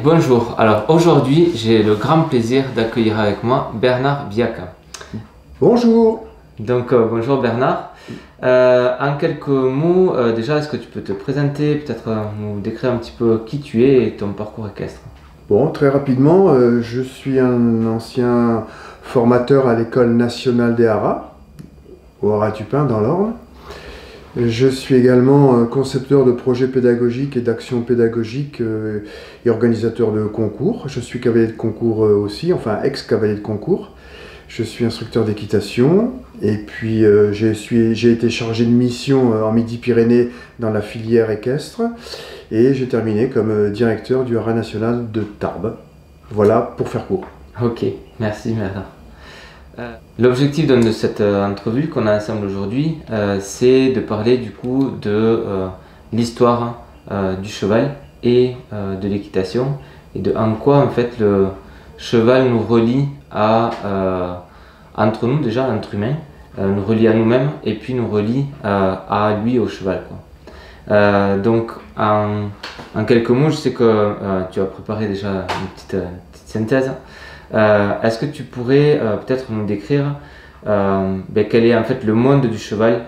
Bonjour, alors aujourd'hui j'ai le grand plaisir d'accueillir avec moi Bernard Biaca. Bonjour. Donc bonjour Bernard. En quelques mots, déjà est-ce que tu peux te présenter, peut-être nous décrire un petit peu qui tu es et ton parcours équestre? Bon, très rapidement, je suis un ancien formateur à l'École nationale des haras, au Haras-du-Pin dans l'Orne. Je suis également concepteur de projets pédagogiques et d'actions pédagogiques et organisateur de concours. Je suis cavalier de concours aussi, enfin ex-cavalier de concours. Je suis instructeur d'équitation et puis j'ai été chargé de mission en Midi-Pyrénées dans la filière équestre et j'ai terminé comme directeur du Haras national de Tarbes. Voilà pour faire court. Ok, merci Bernard. L'objectif de cette entrevue qu'on a ensemble aujourd'hui, c'est de parler du coup de l'histoire du cheval et de l'équitation et de en quoi en fait le cheval nous relie entre nous déjà, entre humains, nous relie à nous-mêmes et puis nous relie à lui, au cheval, quoi. Donc en quelques mots, je sais que tu as préparé déjà une petite synthèse. Est-ce que tu pourrais peut-être nous décrire quel est en fait le monde du cheval,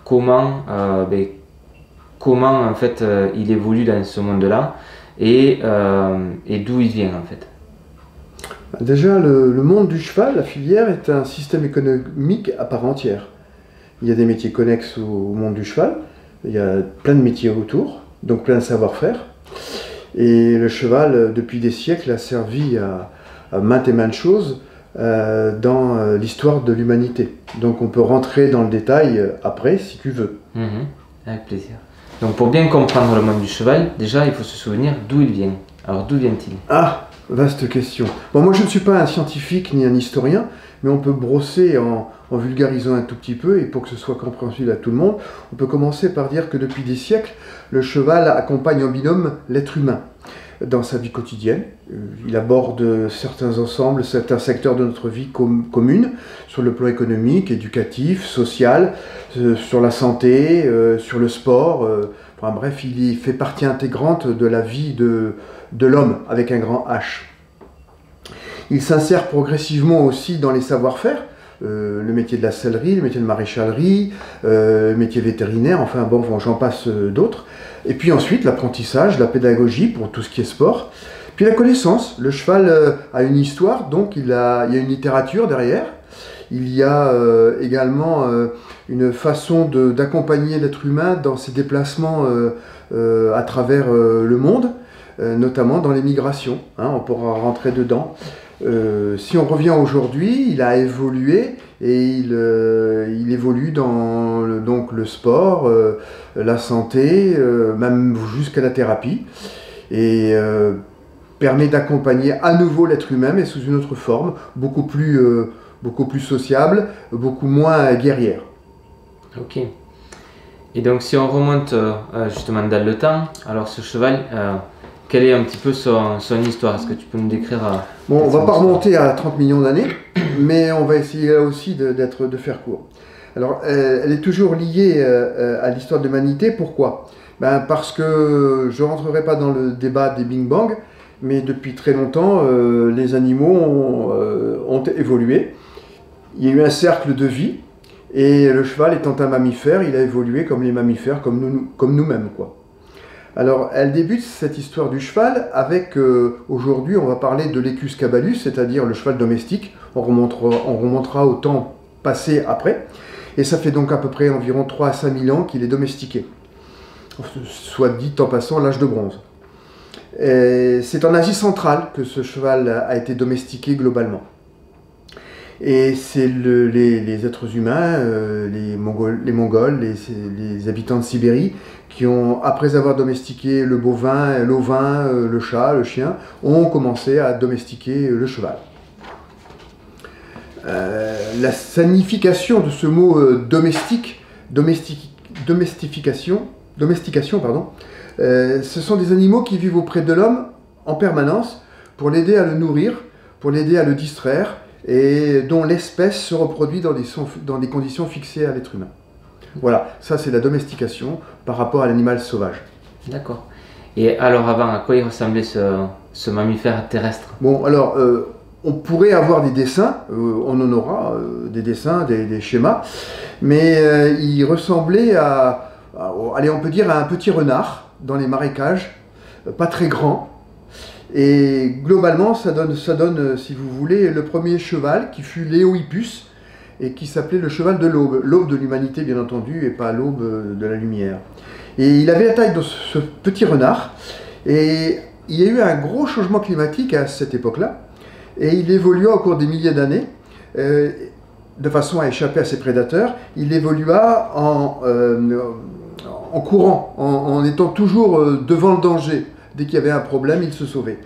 comment en fait il évolue dans ce monde-là et d'où il vient en fait? Déjà, le monde du cheval, la filière, est un système économique à part entière. Il y a des métiers connexes au monde du cheval, il y a plein de métiers autour, donc plein de savoir-faire. Et le cheval, depuis des siècles, a servi à maintes et maintes choses dans l'histoire de l'humanité. Donc on peut rentrer dans le détail après, si tu veux. Avec plaisir. Donc pour bien comprendre le monde du cheval, déjà il faut se souvenir d'où il vient. Alors d'où vient-il? Ah, vaste question. Bon, moi je ne suis pas un scientifique ni un historien, mais on peut brosser en vulgarisant un tout petit peu, et pour que ce soit compréhensible à tout le monde, on peut commencer par dire que depuis des siècles, le cheval accompagne en binôme l'être humain dans sa vie quotidienne. Il aborde certains ensembles, certains secteurs de notre vie commune, sur le plan économique, éducatif, social, sur la santé, sur le sport. Enfin bref, il fait partie intégrante de la vie de l'homme, avec un grand H. Il s'insère progressivement aussi dans les savoir-faire, le métier de la sellerie, le métier de maréchalerie, le métier vétérinaire, enfin bon, j'en passe d'autres. Et puis ensuite, l'apprentissage, la pédagogie pour tout ce qui est sport. Puis la connaissance, le cheval a une histoire, donc il y a une littérature derrière. Il y a également une façon d'accompagner l'être humain dans ses déplacements à travers le monde, notamment dans les migrations, hein, on pourra rentrer dedans. Si on revient aujourd'hui, il a évolué et il évolue dans le sport, la santé, même jusqu'à la thérapie, et permet d'accompagner à nouveau l'être humain, mais sous une autre forme, beaucoup plus sociable, beaucoup moins guerrière. Ok. Et donc si on remonte justement dans le temps, alors ce cheval, quelle est un petit peu son histoire? Est-ce que tu peux nous décrire Bon, on ne va pas remonter à 30 millions d'années, mais on va essayer là aussi de faire court. Alors, elle est toujours liée à l'histoire de l'humanité. Pourquoi? Parce que je ne rentrerai pas dans le débat des Big Bang, mais depuis très longtemps, les animaux ont évolué. Il y a eu un cercle de vie, et le cheval étant un mammifère, il a évolué comme les mammifères, comme nous-mêmes, quoi. Alors, elle débute cette histoire du cheval avec, aujourd'hui, on va parler de l'Equus caballus, c'est-à-dire le cheval domestique. On remontera au temps passé après. Et ça fait donc à peu près environ 3 à 5 000 ans qu'il est domestiqué. Soit dit en passant l'âge de bronze. C'est en Asie centrale que ce cheval a été domestiqué globalement. Et c'est les êtres humains, les Mongols, les habitants de Sibérie, qui ont, après avoir domestiqué le bovin, l'ovin, le chat, le chien, ont commencé à domestiquer le cheval. La signification de ce mot domestication, ce sont des animaux qui vivent auprès de l'homme en permanence pour l'aider à le nourrir, pour l'aider à le distraire, et dont l'espèce se reproduit dans des conditions fixées à l'être humain. Voilà, ça c'est la domestication par rapport à l'animal sauvage. D'accord. Et alors avant, à quoi il ressemblait ce ce mammifère terrestre? Bon, alors, on pourrait avoir des dessins, on en aura des dessins, des schémas, mais il ressemblait allez, on peut dire à un petit renard dans les marécages, pas très grand. Et globalement, ça donne, si vous voulez, le premier cheval qui fut Léohippus et qui s'appelait le cheval de l'aube. L'aube de l'humanité, bien entendu, et pas l'aube de la lumière. Et il avait la taille de ce petit renard. Et il y a eu un gros changement climatique à cette époque-là. Et il évolua au cours des milliers d'années, de façon à échapper à ses prédateurs. Il évolua en courant, en étant toujours devant le danger. Dès qu'il y avait un problème, il se sauvait.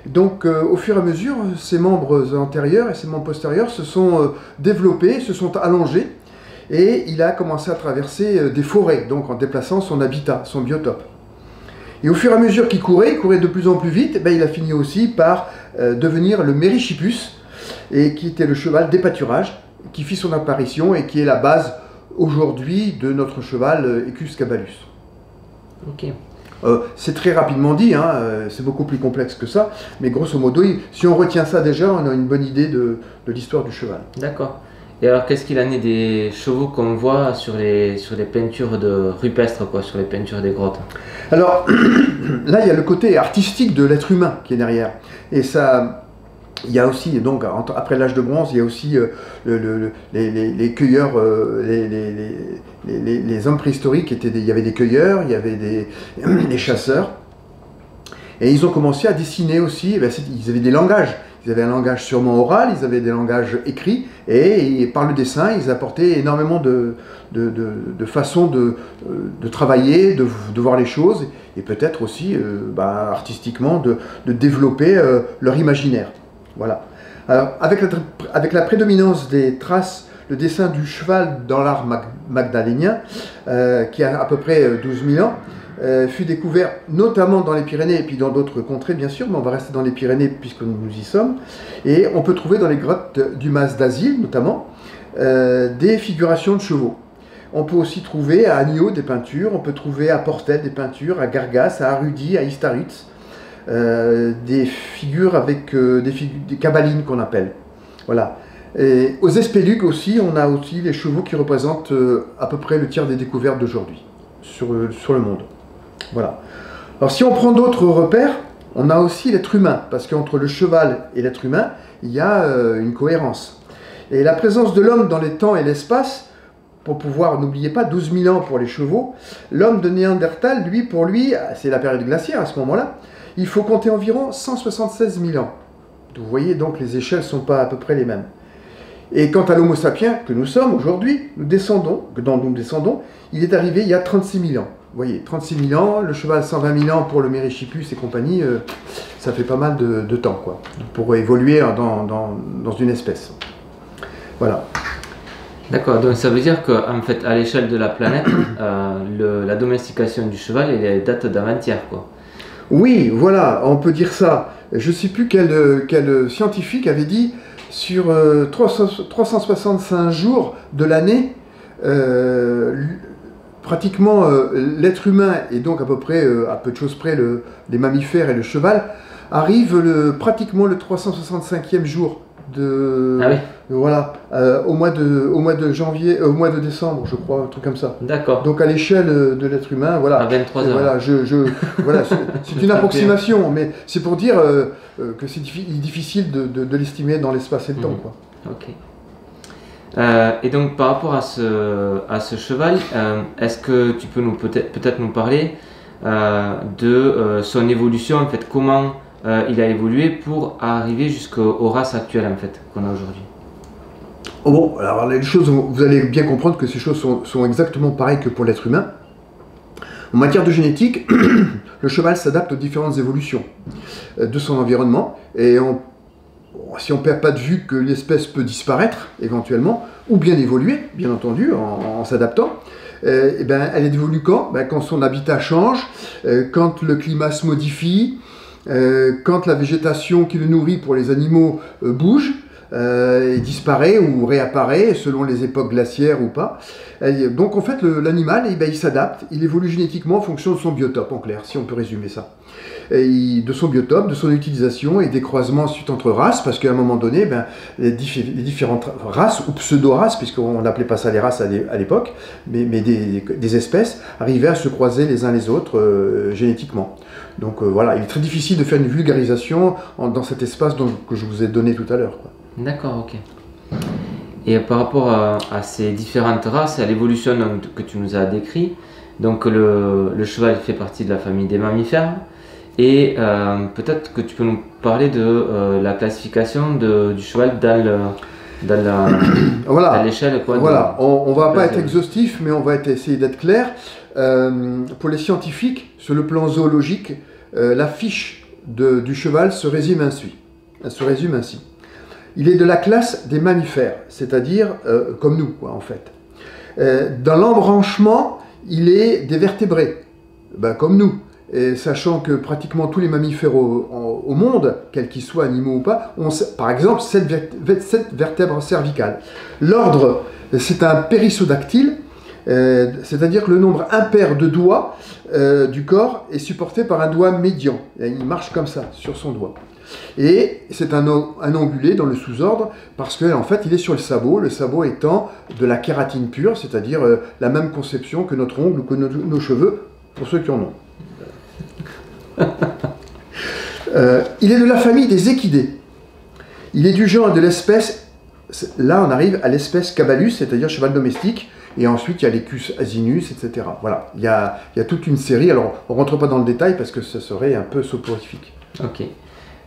Donc, au fur et à mesure, ses membres antérieurs et ses membres postérieurs se sont développés, se sont allongés, et il a commencé à traverser des forêts, donc en déplaçant son habitat, son biotope. Et au fur et à mesure qu'il courait de plus en plus vite, il a fini aussi par devenir le Merychippus, et qui était le cheval des pâturages, qui fit son apparition et qui est la base aujourd'hui de notre cheval Equus caballus. Ok. C'est très rapidement dit, hein, c'est beaucoup plus complexe que ça, mais grosso modo, si on retient ça déjà, on a une bonne idée de l'histoire du cheval. D'accord. Et alors, qu'est-ce qu'il en est des chevaux qu'on voit sur les peintures rupestres, quoi, sur les peintures des grottes? Alors, là, il y a le côté artistique de l'être humain qui est derrière. Et ça, il y a aussi, donc, après l'âge de bronze, il y a aussi les cueilleurs, les hommes préhistoriques, il y avait des cueilleurs, il y avait des chasseurs. Et ils ont commencé à dessiner aussi, ils avaient des langages. Ils avaient un langage sûrement oral, ils avaient des langages écrits, et par le dessin, ils apportaient énormément de façons de travailler, de voir les choses, et peut-être aussi, artistiquement, de développer leur imaginaire. Voilà. Alors, avec la prédominance des traces, le dessin du cheval dans l'art magdalénien, qui a à peu près 12 000 ans, fut découvert notamment dans les Pyrénées et puis dans d'autres contrées bien sûr, mais on va rester dans les Pyrénées puisque nous y sommes. Et on peut trouver dans les grottes du Mas d'Asile notamment des figurations de chevaux. On peut aussi trouver à Agneau des peintures, on peut trouver à Portel des peintures, à Gargas, à Arudi, à Istarutz, des figures avec des cabalines qu'on appelle. Voilà. Et aux Espélugues aussi, on a aussi les chevaux qui représentent à peu près le tiers des découvertes d'aujourd'hui sur le monde. Voilà. Alors si on prend d'autres repères, on a aussi l'être humain, parce qu'entre le cheval et l'être humain, il y a une cohérence. Et la présence de l'homme dans les temps et l'espace, pour pouvoir, n'oubliez pas, 12 000 ans pour les chevaux, l'homme de Néandertal, pour lui, c'est la période glaciaire à ce moment-là, il faut compter environ 176 000 ans. Vous voyez, donc les échelles ne sont pas à peu près les mêmes. Et quant à l'homo sapiens que nous sommes aujourd'hui, nous descendons, il est arrivé il y a 36 000 ans. Vous voyez, 36 000 ans, le cheval 120 000 ans pour le Merychippus et compagnie, ça fait pas mal de temps, quoi, pour évoluer dans une espèce. Voilà. D'accord, donc ça veut dire qu'en fait, à l'échelle de la planète, la domestication du cheval, elle date d'avant-hier, quoi. Oui, voilà, on peut dire ça. Je ne sais plus quel scientifique avait dit, sur 365 jours de l'année, pratiquement l'être humain, et donc à peu près, à peu de choses près, les mammifères et le cheval, arrivent pratiquement le 365e jour voilà, au mois de janvier, au mois de décembre, je crois, un truc comme ça. D'accord. Donc à l'échelle de l'être humain, voilà. À 23 heures. Voilà, voilà, c'est une approximation, mais c'est pour dire que c'est difficile de l'estimer dans l'espace et le temps, quoi. Ok. Et donc par rapport à ce cheval, est-ce que tu peux peut-être nous parler de son évolution, en fait, comment il a évolué pour arriver jusqu'aux races actuelles, en fait, qu'on a aujourd'hui? Oh bon, alors les choses, vous allez bien comprendre que ces choses sont exactement pareilles que pour l'être humain. En matière de génétique, le cheval s'adapte aux différentes évolutions de son environnement, et si on ne perd pas de vue que l'espèce peut disparaître éventuellement, ou bien évoluer, bien entendu, en s'adaptant, elle évolue quand? Quand son habitat change, quand le climat se modifie, quand la végétation qui le nourrit pour les animaux bouge, il disparaît ou réapparaît selon les époques glaciaires ou pas. Et donc en fait l'animal il s'adapte, il évolue génétiquement en fonction de son biotope en clair, si on peut résumer ça. De son biotope, de son utilisation et des croisements ensuite entre races, parce qu'à un moment donné, les différentes races, ou pseudo-races, puisqu'on n'appelait pas ça les races à l'époque, mais des espèces, arrivaient à se croiser les uns les autres génétiquement. Donc voilà, il est très difficile de faire une vulgarisation dans cet espace que je vous ai donné tout à l'heure. D'accord, ok. Et par rapport à ces différentes races, à l'évolution que tu nous as décrit, donc le cheval fait partie de la famille des mammifères. Et peut-être que tu peux nous parler de la classification du cheval dans l'échelle. Voilà, on ne va pas être exhaustif, mais on va essayer d'être clair. Pour les scientifiques, sur le plan zoologique, la fiche du cheval se résume ainsi. Il est de la classe des mammifères, c'est-à-dire comme nous, en fait. Dans l'embranchement, il est des vertébrés, comme nous. Et sachant que pratiquement tous les mammifères au monde, quels qu'ils soient, animaux ou pas, ont par exemple 7 vertèbres cervicales. L'ordre, c'est un périssodactyle, c'est-à-dire que le nombre impair de doigts du corps est supporté par un doigt médian. Et il marche comme ça, sur son doigt. Et c'est un ongulé dans le sous-ordre, parce qu'en fait, il est sur le sabot étant de la kératine pure, c'est-à-dire la même conception que notre ongle ou que nos cheveux, pour ceux qui en ont. Il est de la famille des équidés. Il est du genre de l'espèce, là on arrive à l'espèce Cabalus, c'est-à-dire cheval domestique, et ensuite il y a l'Equus asinus, etc. Voilà, il y a toute une série, alors on ne rentre pas dans le détail parce que ce serait un peu soporifique. Ok.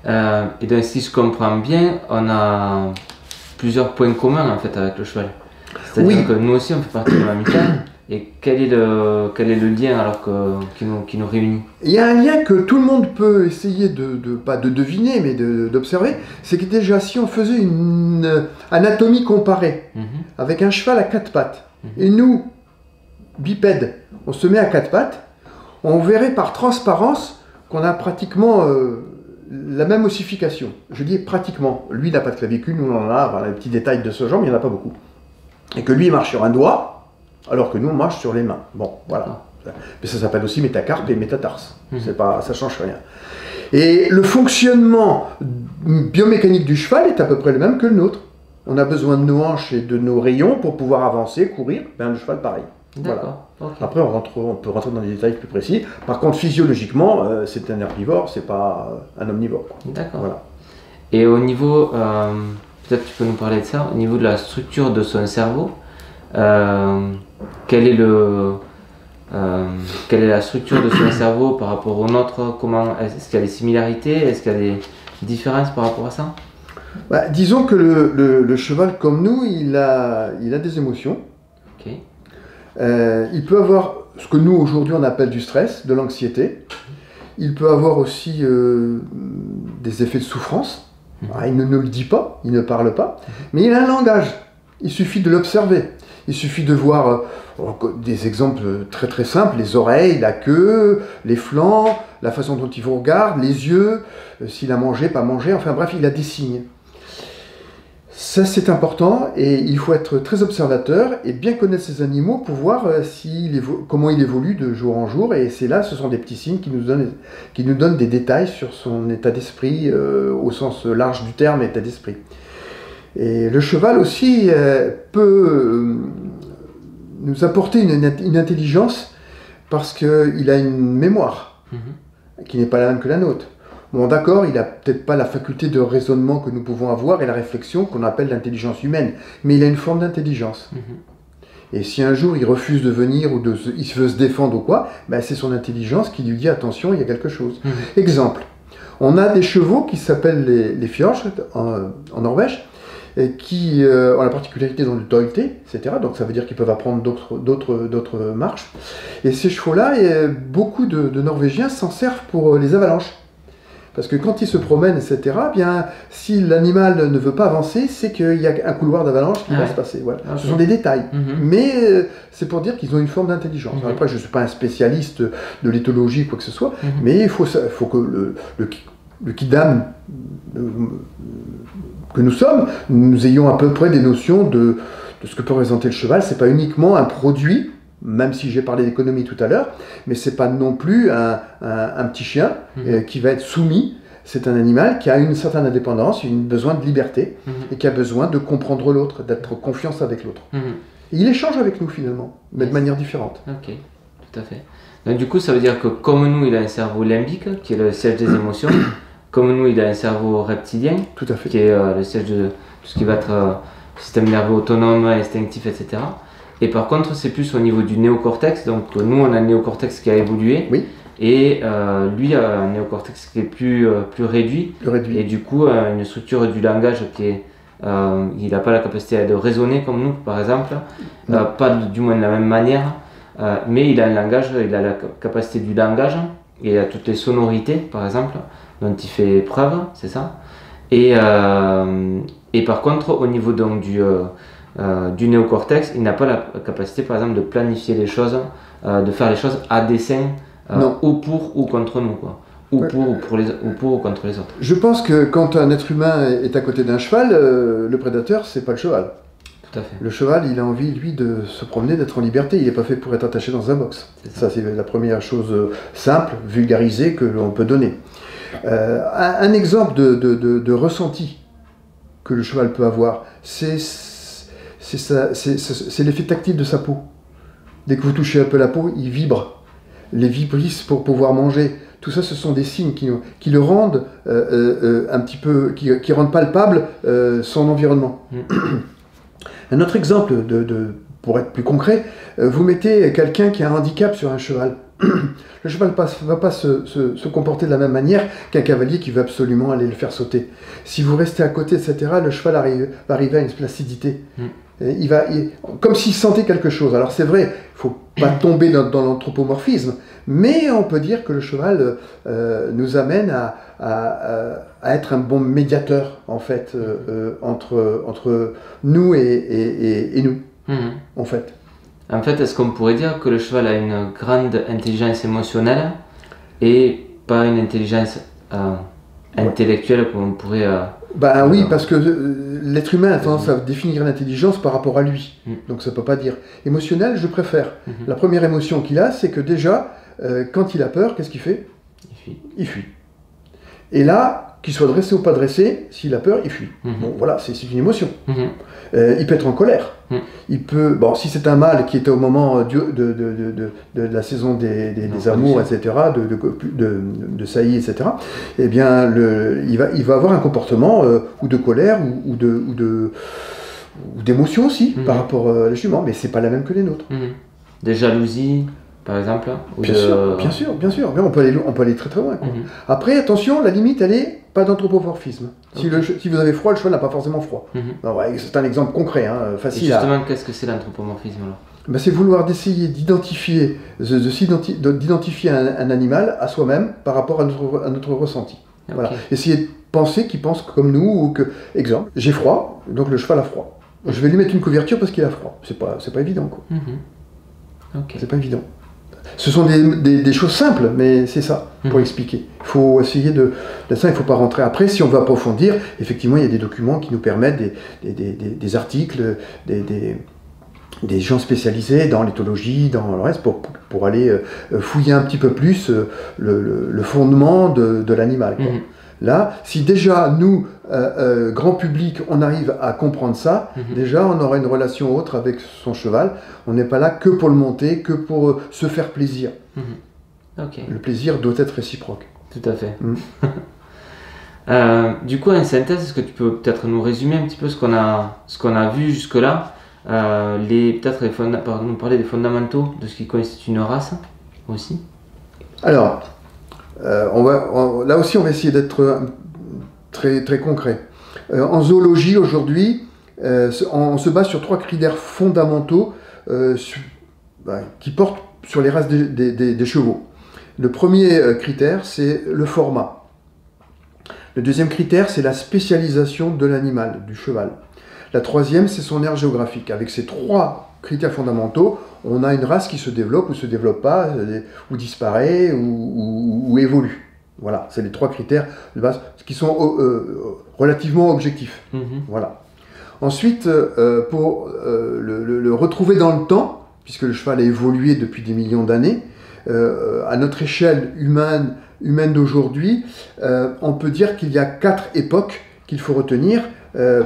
Et donc si je comprends bien, on a plusieurs points communs en fait avec le cheval. C'est-à-dire que nous aussi on fait partie de mammifères. Et quel est le lien alors qui nous réunit? Il y a un lien que tout le monde peut essayer pas de deviner, mais d'observer. C'est que déjà, si on faisait une anatomie comparée avec un cheval à 4 pattes, et nous, bipèdes, on se met à 4 pattes, on verrait par transparence qu'on a pratiquement la même ossification. Je dis pratiquement. Lui, il n'a pas de clavicule, nous on en a, les petits détails de ce genre, mais il n'y en a pas beaucoup. Et que lui, il marche sur un doigt, alors que nous, on marche sur les mains. Bon, voilà. Mais ça s'appelle aussi métacarpe et métatarse. Ça change rien. Et le fonctionnement biomécanique du cheval est à peu près le même que le nôtre. On a besoin de nos hanches et de nos rayons pour pouvoir avancer, courir. Le cheval, pareil. D'accord. Voilà. Okay. Après, on peut rentrer dans des détails plus précis. Par contre, physiologiquement, c'est un herbivore, c'est pas un omnivore. D'accord. Voilà. Et au niveau, peut-être tu peux nous parler de ça, au niveau de la structure de son cerveau, quelle est la structure de son cerveau par rapport au nôtre? Est-ce qu'il y a des similarités? Est-ce qu'il y a des différences par rapport à ça? Disons que le cheval comme nous, il a des émotions. Okay. Il peut avoir ce que nous aujourd'hui on appelle du stress, de l'anxiété. Il peut avoir aussi des effets de souffrance. Il ne le dit pas, il ne parle pas, mais il a un langage. Il suffit de l'observer. Il suffit de voir des exemples très très simples, les oreilles, la queue, les flancs, la façon dont il vous regarde, les yeux, s'il a mangé, pas mangé, enfin bref, il a des signes. Ça c'est important et il faut être très observateur et bien connaître ces animaux pour voir comment il évolue de jour en jour, et c'est là, ce sont des petits signes qui nous donnent des détails sur son état d'esprit au sens large du terme, état d'esprit. Et le cheval aussi peut nous apporter une intelligence parce qu'il a une mémoire qui n'est pas la même que la nôtre. Bon, d'accord, il n'a peut-être pas la faculté de raisonnement que nous pouvons avoir et la réflexion qu'on appelle l'intelligence humaine, mais il a une forme d'intelligence. Et si un jour il refuse de venir ou il veut se défendre ou quoi, c'est son intelligence qui lui dit attention, il y a quelque chose. Exemple, on a des chevaux qui s'appellent les fjords en Norvège, qui ont la particularité de toilter, etc. Donc ça veut dire qu'ils peuvent apprendre d'autres marches. Et ces chevaux-là, beaucoup de Norvégiens s'en servent pour les avalanches. Parce que quand ils se promènent, etc., si l'animal ne veut pas avancer, c'est qu'il y a un couloir d'avalanche qui va se passer. Voilà. Ce sont des détails. Mais c'est pour dire qu'ils ont une forme d'intelligence. Après, je ne suis pas un spécialiste de l'éthologie ou quoi que ce soit, mais il faut que le kidam que nous sommes, nous ayons à peu près des notions de ce que peut représenter le cheval. C'est pas uniquement un produit, même si j'ai parlé d'économie tout à l'heure, mais c'est pas non plus un petit chien qui va être soumis. C'est un animal qui a une certaine indépendance, un besoin de liberté, et qui a besoin de comprendre l'autre, d'être en confiance avec l'autre. Et il échange avec nous finalement, mais de manière différente. Ok, tout à fait. Donc du coup, ça veut dire que comme nous, il a un cerveau limbique, qui est le siège des émotions, comme nous, il a un cerveau reptilien, Tout à fait. qui est le siège de tout ce qui va être système nerveux autonome, instinctif, etc. Et par contre, c'est plus au niveau du néocortex. Donc nous, on a un néocortex qui a évolué. Oui. Et lui a un néocortex qui est plus réduit. Et du coup, une structure du langage qui est... il n'a pas la capacité de raisonner comme nous, par exemple. Pas du moins de la même manière. Mais il a un langage, il a la capacité du langage. Et il a toutes les sonorités, par exemple, dont il fait preuve, c'est ça. Et par contre, au niveau donc du néocortex, il n'a pas la capacité, par exemple, de planifier les choses, de faire les choses à dessein, ou pour ou contre nous, quoi. Ou pour ou contre les autres. Je pense que quand un être humain est à côté d'un cheval, le prédateur, c'est pas le cheval. Tout à fait. Le cheval, il a envie, lui, de se promener, d'être en liberté. Il n'est pas fait pour être attaché dans un box. Ça, c'est la première chose simple, vulgarisée, que l'on peut donner. Un exemple de ressenti que le cheval peut avoir, c'est l'effet tactile de sa peau. Dès que vous touchez un peu la peau, il vibre. Les vibrisses pour pouvoir manger. Tout ça, ce sont des signes qui le rendent un petit peu, qui rendent palpable son environnement. Un autre exemple, pour être plus concret, vous mettez quelqu'un qui a un handicap sur un cheval. Le cheval ne va pas se comporter de la même manière qu'un cavalier qui veut absolument aller le faire sauter. Si vous restez à côté, etc., le cheval va arriver à une placidité. Comme s'il sentait quelque chose. Alors c'est vrai, il ne faut pas tomber dans l'anthropomorphisme, mais on peut dire que le cheval nous amène à être un bon médiateur, en fait, entre nous et nous, en fait. En fait, est-ce qu'on pourrait dire que le cheval a une grande intelligence émotionnelle et pas une intelligence intellectuelle comme on pourrait... Oui, parce que l'être humain a tendance à définir l'intelligence par rapport à lui. Donc ça ne peut pas dire. Émotionnel, je préfère. La première émotion qu'il a, c'est que déjà, quand il a peur, qu'est-ce qu'il fait ? Il fuit. Et là, qu'il soit dressé ou pas dressé, s'il a peur, il fuit. Bon, voilà, c'est une émotion. Il peut être en colère. Il peut, si c'est un mâle qui était au moment de la saison des amours, etc., de saillie, etc., eh bien, il va avoir un comportement ou de colère ou d'émotion aussi par rapport à la jument, mais c'est pas la même que les nôtres. De jalousie, par exemple. Bien sûr. Mais on peut aller très très loin. Quoi. Après, attention, la limite, elle est pas d'anthropomorphisme. Si vous avez froid, le cheval n'a pas forcément froid. C'est un exemple concret, facile. Et justement, qu'est-ce que c'est l'anthropomorphisme alors ? C'est vouloir d'essayer d'identifier un animal à soi-même par rapport à notre ressenti. Okay. Voilà. Essayer de penser qu'il pense comme nous, ou que, exemple, j'ai froid, donc le cheval a froid. Je vais lui mettre une couverture parce qu'il a froid. C'est pas évident, quoi. C'est pas évident. Ce sont des choses simples, mais c'est ça, pour expliquer. Il faut essayer de ça, il ne faut pas rentrer. Après, si on veut approfondir, effectivement, il y a des documents qui nous permettent, des articles, des gens spécialisés dans l'éthologie, dans le reste, pour aller fouiller un petit peu plus le fondement de l'animal. Là, si déjà, nous, grand public, on arrive à comprendre ça, déjà, on aura une relation autre avec son cheval. On n'est pas là que pour le monter, que pour se faire plaisir. Le plaisir doit être réciproque. Tout à fait. Du coup, en synthèse, est-ce que tu peux peut-être nous résumer un petit peu ce qu'on a vu jusque-là, nous parler des fondamentaux de ce qui constitue une race aussi. Alors, là aussi, on va essayer d'être très, très concret. En zoologie, aujourd'hui, on se base sur 3 critères fondamentaux qui portent sur les races des chevaux. Le premier critère, c'est le format. Le deuxième critère, c'est la spécialisation de l'animal, du cheval. La troisième, c'est son aire géographique. Avec ces 3 critères fondamentaux, on a une race qui se développe ou se développe pas, ou disparaît, ou évolue. Voilà, c'est les 3 critères de base qui sont relativement objectifs. Voilà. Ensuite, pour le retrouver dans le temps, puisque le cheval a évolué depuis des millions d'années, à notre échelle humaine d'aujourd'hui, on peut dire qu'il y a 4 époques qu'il faut retenir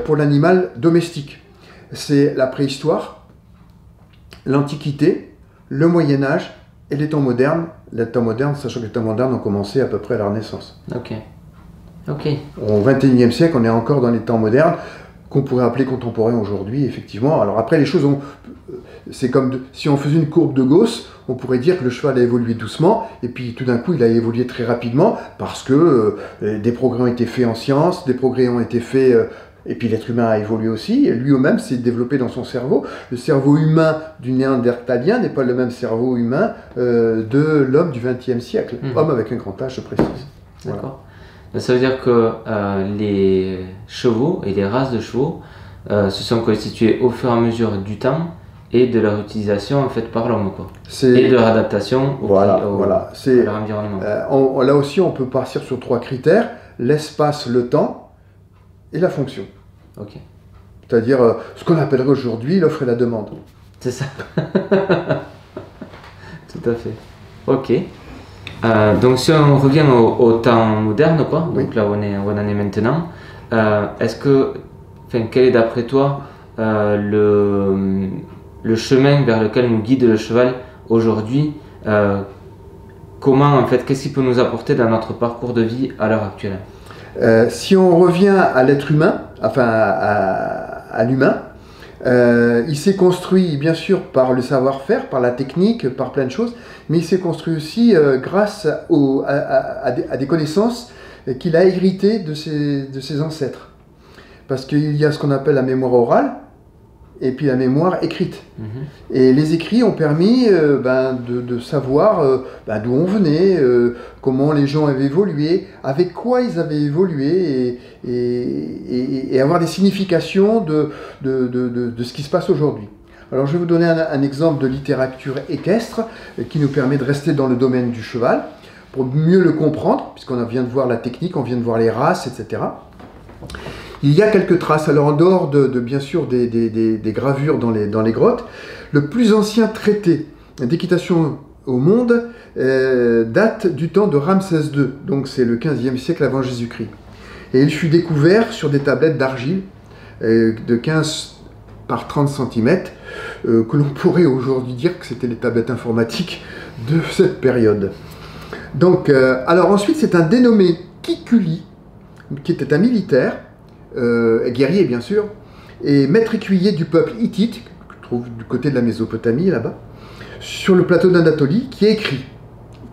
pour l'animal domestique. C'est la préhistoire, l'Antiquité, le Moyen-Âge et les temps modernes. Les temps modernes, sachant que les temps modernes ont commencé à peu près à la Renaissance. Ok. Au XXIe siècle, on est encore dans les temps modernes, qu'on pourrait appeler contemporains aujourd'hui, effectivement. Alors après, les choses ont... C'est comme si on faisait une courbe de Gauss, on pourrait dire que le cheval a évolué doucement, et puis tout d'un coup, il a évolué très rapidement, parce que des progrès ont été faits en sciences, des progrès ont été faits... et puis l'être humain a évolué aussi, et lui-même s'est développé dans son cerveau. Le cerveau humain du néandertalien n'est pas le même cerveau humain de l'homme du XXe siècle. Homme avec un grand H, je précise. D'accord. Voilà. Ça veut dire que les chevaux et les races de chevaux se sont constituées au fur et à mesure du temps et de leur utilisation en fait par l'homme, quoi. Et de leur adaptation à leur environnement. Là aussi, on peut partir sur 3 critères: l'espace, le temps et la fonction. Ok. C'est-à-dire ce qu'on appellerait aujourd'hui l'offre et la demande. C'est ça. Tout à fait. Ok. Donc si on revient au temps moderne, quoi, Oui. donc là où on en est maintenant, quel est d'après toi le chemin vers lequel nous guide le cheval aujourd'hui? Comment, en fait, qu'est-ce qu'il peut nous apporter dans notre parcours de vie à l'heure actuelle? Si on revient à l'être humain, enfin à l'humain, il s'est construit bien sûr par le savoir-faire, par la technique, par plein de choses, mais il s'est construit aussi grâce à des connaissances qu'il a héritées de ses ancêtres. Parce qu'il y a ce qu'on appelle la mémoire orale, et puis la mémoire écrite. Et les écrits ont permis de savoir d'où on venait, comment les gens avaient évolué, avec quoi ils avaient évolué, et avoir des significations de ce qui se passe aujourd'hui. Alors je vais vous donner un exemple de littérature équestre qui nous permet de rester dans le domaine du cheval, pour mieux le comprendre, puisqu'on vient de voir la technique, on vient de voir les races, etc. Il y a quelques traces, alors en dehors bien sûr des gravures dans les grottes, le plus ancien traité d'équitation au monde date du temps de Ramsès II, donc c'est le 15e siècle avant Jésus-Christ. Et il fut découvert sur des tablettes d'argile de 15 par 30 cm, que l'on pourrait aujourd'hui dire que c'était les tablettes informatiques de cette période. Donc, alors ensuite c'est un dénommé Kikuli, qui était un militaire, guerrier bien sûr, et maître écuyer du peuple hittite, que je trouve du côté de la Mésopotamie là-bas, sur le plateau d'Anatolie, qui a écrit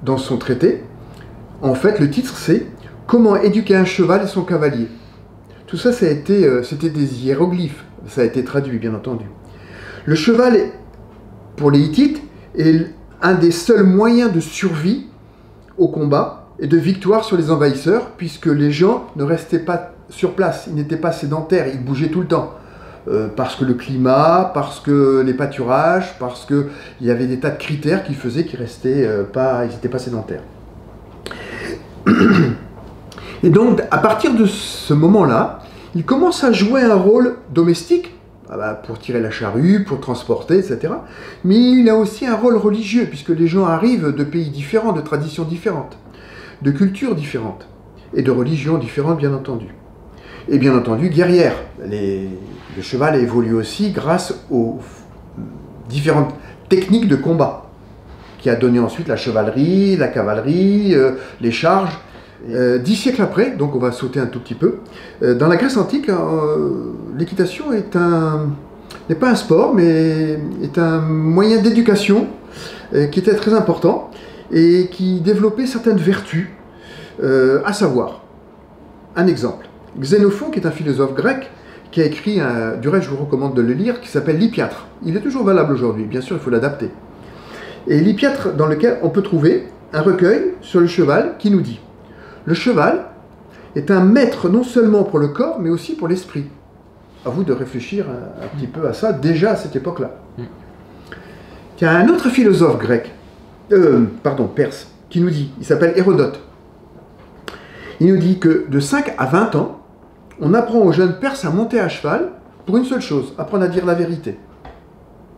dans son traité, en fait le titre c'est « Comment éduquer un cheval et son cavalier ». Tout ça, c'était des hiéroglyphes, ça a été traduit bien entendu. Le cheval, pour les Hittites, est un des seuls moyens de survie au combat et de victoire sur les envahisseurs, puisque les gens ne restaient pas sur place, ils n'étaient pas sédentaires, ils bougeaient tout le temps. Parce que le climat, parce que les pâturages, parce qu'il y avait des tas de critères qui faisaient qu'ils n'étaient pas sédentaires. Et donc, à partir de ce moment-là, il commence à jouer un rôle domestique, pour tirer la charrue, pour transporter, etc. Mais il a aussi un rôle religieux, puisque les gens arrivent de pays différents, de traditions différentes, de cultures différentes, et de religions différentes, bien entendu. Et bien entendu, guerrière. Le cheval a évolué aussi grâce aux différentes techniques de combat, qui a donné ensuite la chevalerie, la cavalerie, les charges. 10 siècles après, donc on va sauter un tout petit peu, dans la Grèce antique, l'équitation n'est pas un sport, mais est un moyen d'éducation qui était très important et qui développait certaines vertus, à savoir, un exemple, Xénophon, qui est un philosophe grec, qui a écrit, du reste je vous recommande de le lire, qui s'appelle l'Hippiatre. Il est toujours valable aujourd'hui, bien sûr il faut l'adapter. Et l'Hippiatre, dans lequel on peut trouver un recueil sur le cheval qui nous dit: le cheval est un maître non seulement pour le corps, mais aussi pour l'esprit. À vous de réfléchir un petit peu à ça, déjà à cette époque-là. Il y a un autre philosophe grec, perse, qui nous dit, il s'appelle Hérodote. Il nous dit que de 5 à 20 ans, on apprend aux jeunes Perses à monter à cheval pour une seule chose, apprendre à dire la vérité.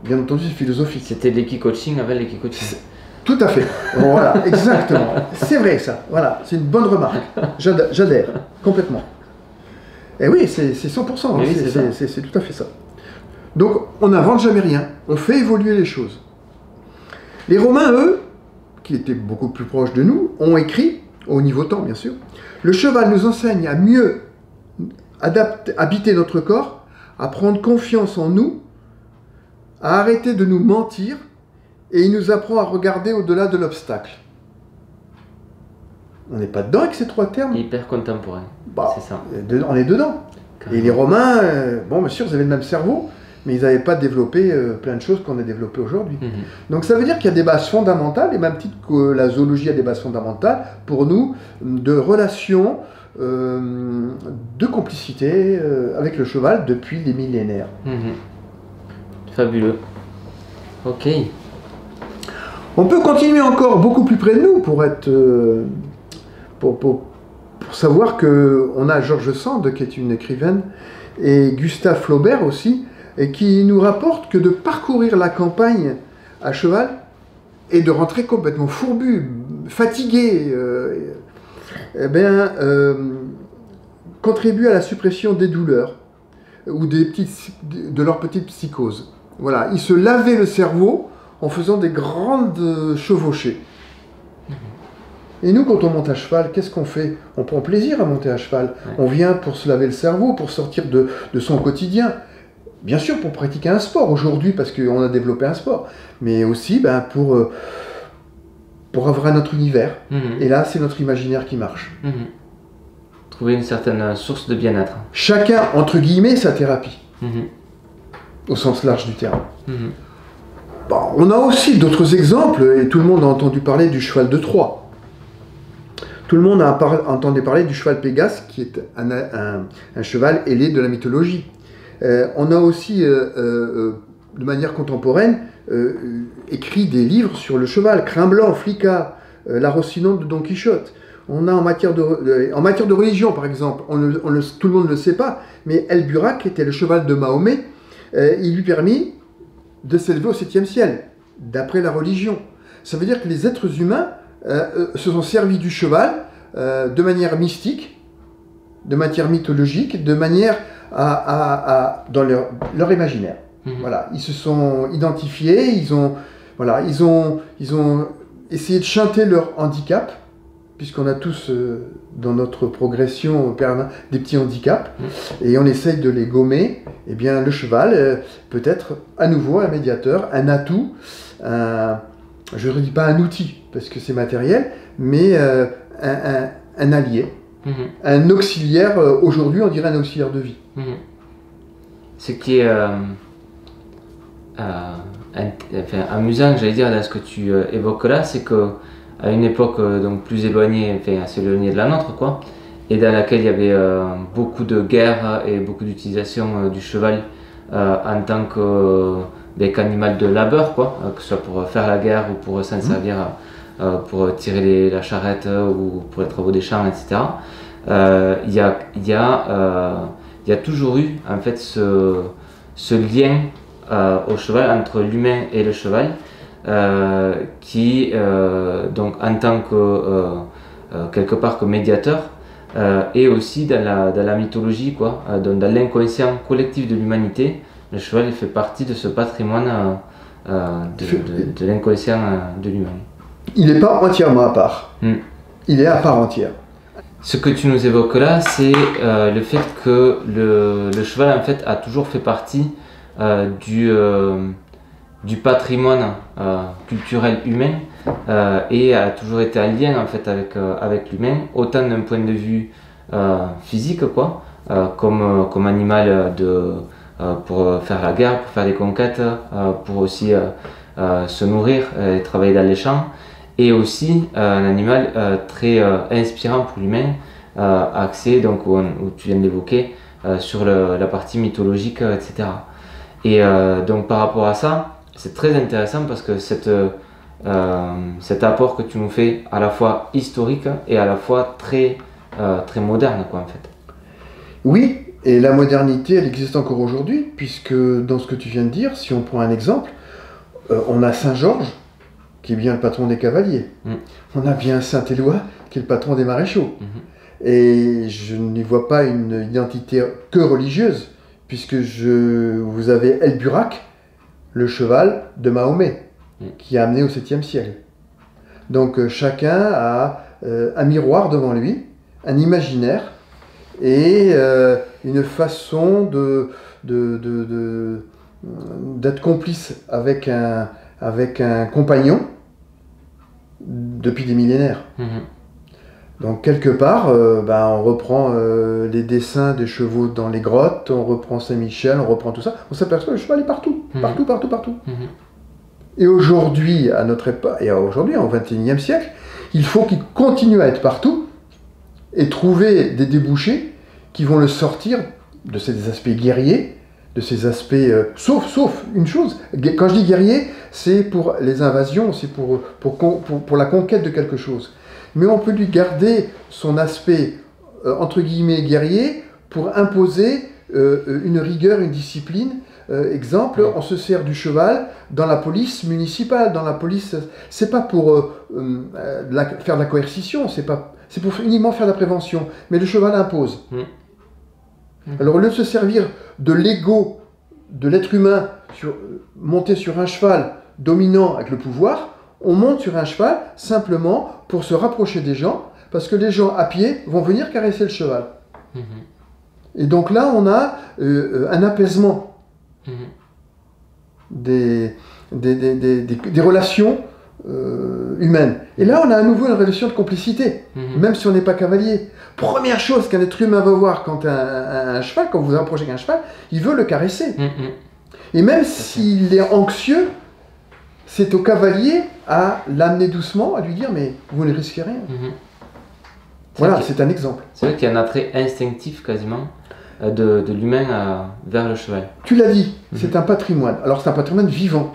Bien entendu, c'est philosophique. C'était l'équi-coaching avec l'équi-coaching. Tout à fait. Voilà, exactement. C'est vrai ça. Voilà, c'est une bonne remarque. J'adhère complètement. Et oui, c'est 100%. Hein. Oui, c'est tout à fait ça. Donc, on n'invente jamais rien. On fait évoluer les choses. Les Romains, eux, qui étaient beaucoup plus proches de nous, ont écrit, au niveau temps bien sûr, le cheval nous enseigne à mieux habiter notre corps, à prendre confiance en nous, à arrêter de nous mentir, et il nous apprend à regarder au-delà de l'obstacle. On n'est pas dedans avec ces 3 termes. Hyper contemporain, bah, c'est ça. On est dedans. Carrément. Et les Romains, bon, bien sûr, ils avaient le même cerveau, mais ils n'avaient pas développé plein de choses qu'on a développées aujourd'hui. Donc ça veut dire qu'il y a des bases fondamentales, et même titre que la zoologie a des bases fondamentales, pour nous, de relations, de complicité avec le cheval depuis des millénaires. Fabuleux. Ok. On peut continuer encore beaucoup plus près de nous pour être... pour savoir qu'on a George Sand, qui est une écrivaine, et Gustave Flaubert aussi, et qui nous rapporte que de parcourir la campagne à cheval et de rentrer complètement fourbu, fatigué, contribue à la suppression des douleurs ou de leur petite psychose. Voilà, ils se lavaient le cerveau en faisant des grandes chevauchées. Et nous, quand on monte à cheval, qu'est-ce qu'on fait? On prend plaisir à monter à cheval. On vient pour se laver le cerveau, pour sortir de son quotidien. Bien sûr, pour pratiquer un sport aujourd'hui, parce qu'on a développé un sport, mais aussi pour avoir un autre univers. Et là, c'est notre imaginaire qui marche. Trouver une certaine source de bien-être. Chacun, entre guillemets, sa thérapie. Au sens large du terme. Bon, on a aussi d'autres exemples, et tout le monde a entendu parler du cheval de Troie. Tout le monde a entendu parler du cheval Pégase, qui est un cheval ailé de la mythologie. On a aussi, de manière contemporaine, écrit des livres sur le cheval. Crin Blanc, Flicka, La Rocinante de Don Quichotte. On a en matière de religion, par exemple, tout le monde ne le sait pas, mais El Burak était le cheval de Mahomet. Il lui permit de s'élever au 7e ciel, d'après la religion. Ça veut dire que les êtres humains se sont servis du cheval de manière mystique, de manière mythologique, de manière dans leur imaginaire. Voilà, ils se sont identifiés, ils ont essayé de chanter leur handicap, puisqu'on a tous dans notre progression des petits handicaps, et on essaye de les gommer. Eh bien, le cheval peut être à nouveau un médiateur, un atout, je ne dis pas un outil, parce que c'est matériel, mais un allié, un auxiliaire, aujourd'hui on dirait un auxiliaire de vie. Ce qui est amusant, j'allais dire, dans ce que tu évoques là, c'est qu'à une époque donc plus éloignée, assez éloignée de la nôtre, quoi, et dans laquelle il y avait beaucoup de guerres et beaucoup d'utilisation du cheval en tant qu'animal de labeur, quoi, que ce soit pour faire la guerre ou pour s'en servir pour tirer la charrette ou pour les travaux des champs, etc. Il y a toujours eu en fait ce lien au cheval entre l'humain et le cheval qui donc en tant que quelque part que médiateur et aussi dans la mythologie, quoi, dans l'inconscient collectif de l'humanité. Le cheval il fait partie de ce patrimoine de l'inconscient de l'humain. Il n'est pas entièrement à part. Il est à part entière. Ce que tu nous évoques là, c'est le fait que le cheval en fait a toujours fait partie du patrimoine culturel humain et a toujours été en lien en fait avec l'humain, autant d'un point de vue physique, quoi, comme animal pour faire la guerre, pour faire des conquêtes, pour aussi se nourrir et travailler dans les champs, et aussi un animal très inspirant pour l'humain, axé, donc, où tu viens d'évoquer, sur la partie mythologique, etc. Et donc par rapport à ça, c'est très intéressant parce que cet apport que tu nous fais, à la fois historique et à la fois très très moderne, quoi, en fait. Oui, et la modernité, elle existe encore aujourd'hui, puisque dans ce que tu viens de dire, si on prend un exemple, on a Saint-Georges, qui est bien le patron des cavaliers. On a bien Saint-Éloi, qui est le patron des maréchaux. Et je n'y vois pas une identité que religieuse, puisque vous avez El Burak, le cheval de Mahomet, qui a amené au 7e siècle. Donc chacun a un miroir devant lui, un imaginaire, et une façon d'être complice avec un compagnon depuis des millénaires. Donc quelque part, on reprend les dessins des chevaux dans les grottes, on reprend Saint-Michel, on reprend tout ça, on s'aperçoit que le cheval est partout, partout. Et aujourd'hui, à notre époque, et aujourd'hui, au XXIe siècle, il faut qu'il continue à être partout et trouver des débouchés qui vont le sortir de ces aspects guerriers, de ces aspects... sauf une chose, quand je dis guerrier, c'est pour les invasions, c'est pour la conquête de quelque chose. Mais on peut lui garder son aspect, entre guillemets, guerrier, pour imposer une rigueur, une discipline. Exemple, on se sert du cheval dans la police municipale, dans la police... C'est pas pour faire de la coercition, c'est pour uniquement faire de la prévention. Mais le cheval impose. Alors au lieu de se servir de l'ego de l'être humain, monter sur un cheval dominant avec le pouvoir, on monte sur un cheval simplement pour se rapprocher des gens, parce que les gens à pied vont venir caresser le cheval. Et donc là, on a un apaisement des relations humaines. Et là, on a à nouveau une relation de complicité, même si on n'est pas cavalier. Première chose qu'un être humain va voir quand un cheval, quand vous vous rapprochez d'un cheval, il veut le caresser. Et même s'il est anxieux, c'est au cavalier à l'amener doucement, à lui dire « mais vous ne risquez rien ». Voilà, c'est un exemple. C'est vrai qu'il y a un attrait instinctif quasiment de l'humain vers le cheval. Tu l'as dit, c'est un patrimoine. Alors c'est un patrimoine vivant,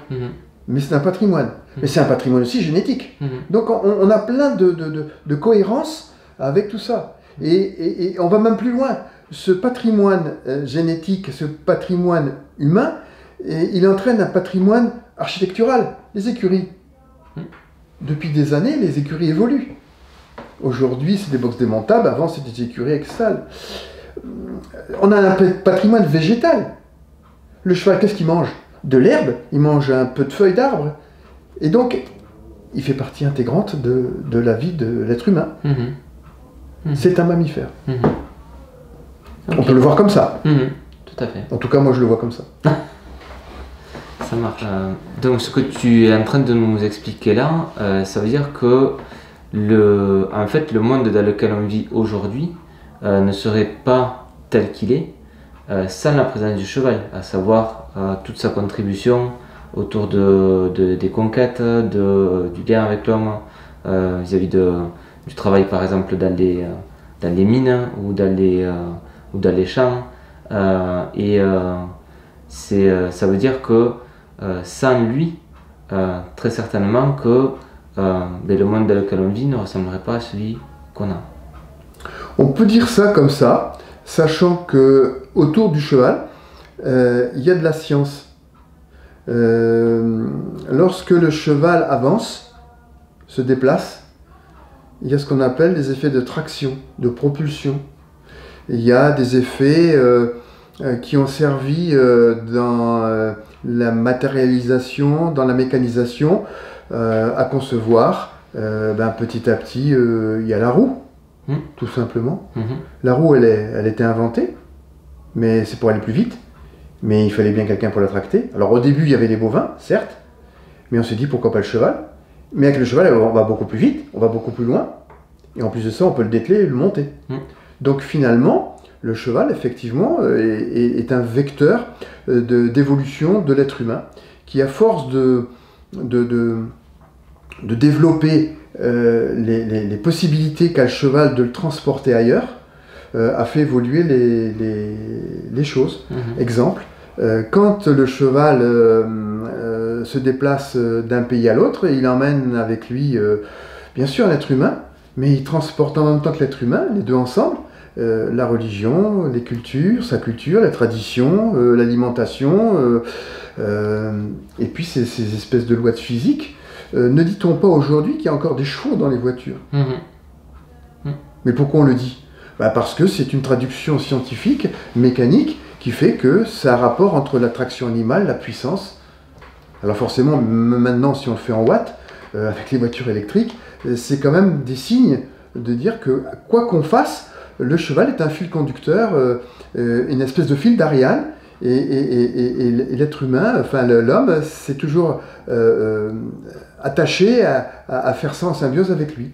mais c'est un patrimoine. Mais c'est un patrimoine aussi génétique. Donc on a plein de cohérence avec tout ça. Et on va même plus loin. Ce patrimoine génétique, ce patrimoine humain, il entraîne un patrimoine architectural. Les écuries. Depuis des années, les écuries évoluent. Aujourd'hui, c'est des box démontables. Avant, c'était des écuries avec salle. On a un patrimoine végétal. Le cheval, qu'est-ce qu'il mange? De l'herbe. Il mange un peu de feuilles d'arbre. Et donc, il fait partie intégrante de la vie de l'être humain. C'est un mammifère. On peut le voir comme ça. Tout à fait. En tout cas, moi, je le vois comme ça. Ça marche. Donc, ce que tu es en train de nous expliquer là, ça veut dire que en fait, le monde dans lequel on vit aujourd'hui ne serait pas tel qu'il est sans la présence du cheval, à savoir toute sa contribution autour des conquêtes, du lien avec l'homme, vis-à-vis du travail par exemple dans les mines ou dans les champs. Ça veut dire que sans lui, très certainement que le monde dans lequel on vit ne ressemblerait pas à celui qu'on a. On peut dire ça comme ça, sachant que autour du cheval, il y a de la science. Lorsque le cheval avance, se déplace, il y a ce qu'on appelle des effets de traction, de propulsion. Il y a des effets qui ont servi dans la matérialisation, dans la mécanisation, à concevoir. Petit à petit, il y a la roue, tout simplement. La roue, elle était inventée, mais c'est pour aller plus vite. Mais il fallait bien quelqu'un pour la tracter. Alors au début, il y avait les bovins, certes, mais on s'est dit pourquoi pas le cheval. Mais avec le cheval, on va beaucoup plus vite, on va beaucoup plus loin. Et en plus de ça, on peut le dételer et le monter. Donc finalement, le cheval, effectivement, est un vecteur d'évolution de l'être humain qui, à force de développer les possibilités qu'a le cheval de le transporter ailleurs, a fait évoluer les choses. Exemple, quand le cheval se déplace d'un pays à l'autre, il emmène avec lui, bien sûr, un être humain, mais il transporte en même temps que l'être humain, les deux ensemble, la religion, les cultures, sa culture, la tradition, l'alimentation, et puis ces espèces de lois de physique. Ne dit-on pas aujourd'hui qu'il y a encore des chevaux dans les voitures? Mais pourquoi on le dit? Parce que c'est une traduction scientifique, mécanique, qui fait que ça a un rapport entre la traction animale, la puissance. Alors forcément, maintenant, si on le fait en watts, avec les voitures électriques, c'est quand même des signes de dire que, quoi qu'on fasse, le cheval est un fil conducteur, une espèce de fil d'Ariane, et l'être humain, enfin l'homme, c'est toujours attaché à faire ça en symbiose avec lui.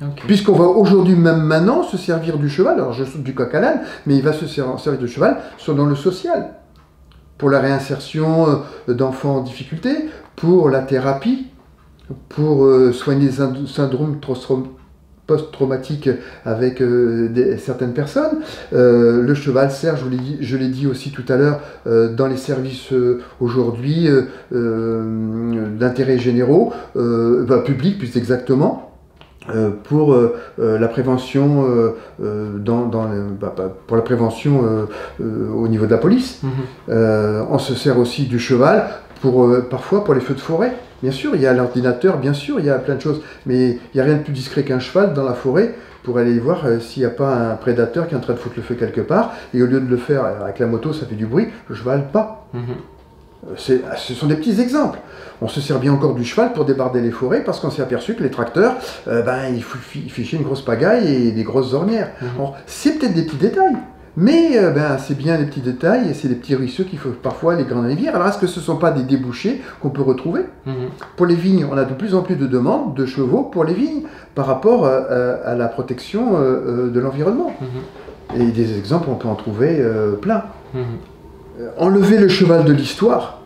Okay. Puisqu'on va aujourd'hui, même maintenant, se servir du cheval, alors je saute du coq à l'âne, mais il va se servir du cheval dans le social, pour la réinsertion d'enfants en difficulté, pour la thérapie, pour soigner les syndromes post-traumatiques avec certaines personnes. Le cheval sert, je l'ai dit aussi tout à l'heure, dans les services aujourd'hui d'intérêt généraux, publics plus exactement, pour la prévention pour la prévention au niveau de la police. On se sert aussi du cheval parfois pour les feux de forêt. Bien sûr, il y a l'ordinateur, bien sûr, il y a plein de choses, mais il n'y a rien de plus discret qu'un cheval dans la forêt pour aller voir s'il n'y a pas un prédateur qui est en train de foutre le feu quelque part, et au lieu de le faire avec la moto, ça fait du bruit, le cheval pas. Ce sont des petits exemples. On se sert bien encore du cheval pour débarder les forêts parce qu'on s'est aperçu que les tracteurs, ils fichaient une grosse pagaille et des grosses ornières. C'est peut-être des petits détails, mais c'est bien les petits détails et c'est les petits ruisseaux qu'il faut parfois les grandes rivières. Alors est-ce que ce ne sont pas des débouchés qu'on peut retrouver? Pour les vignes, on a de plus en plus de demandes de chevaux pour les vignes par rapport à la protection de l'environnement. Et des exemples, on peut en trouver plein. Enlever le cheval de l'histoire,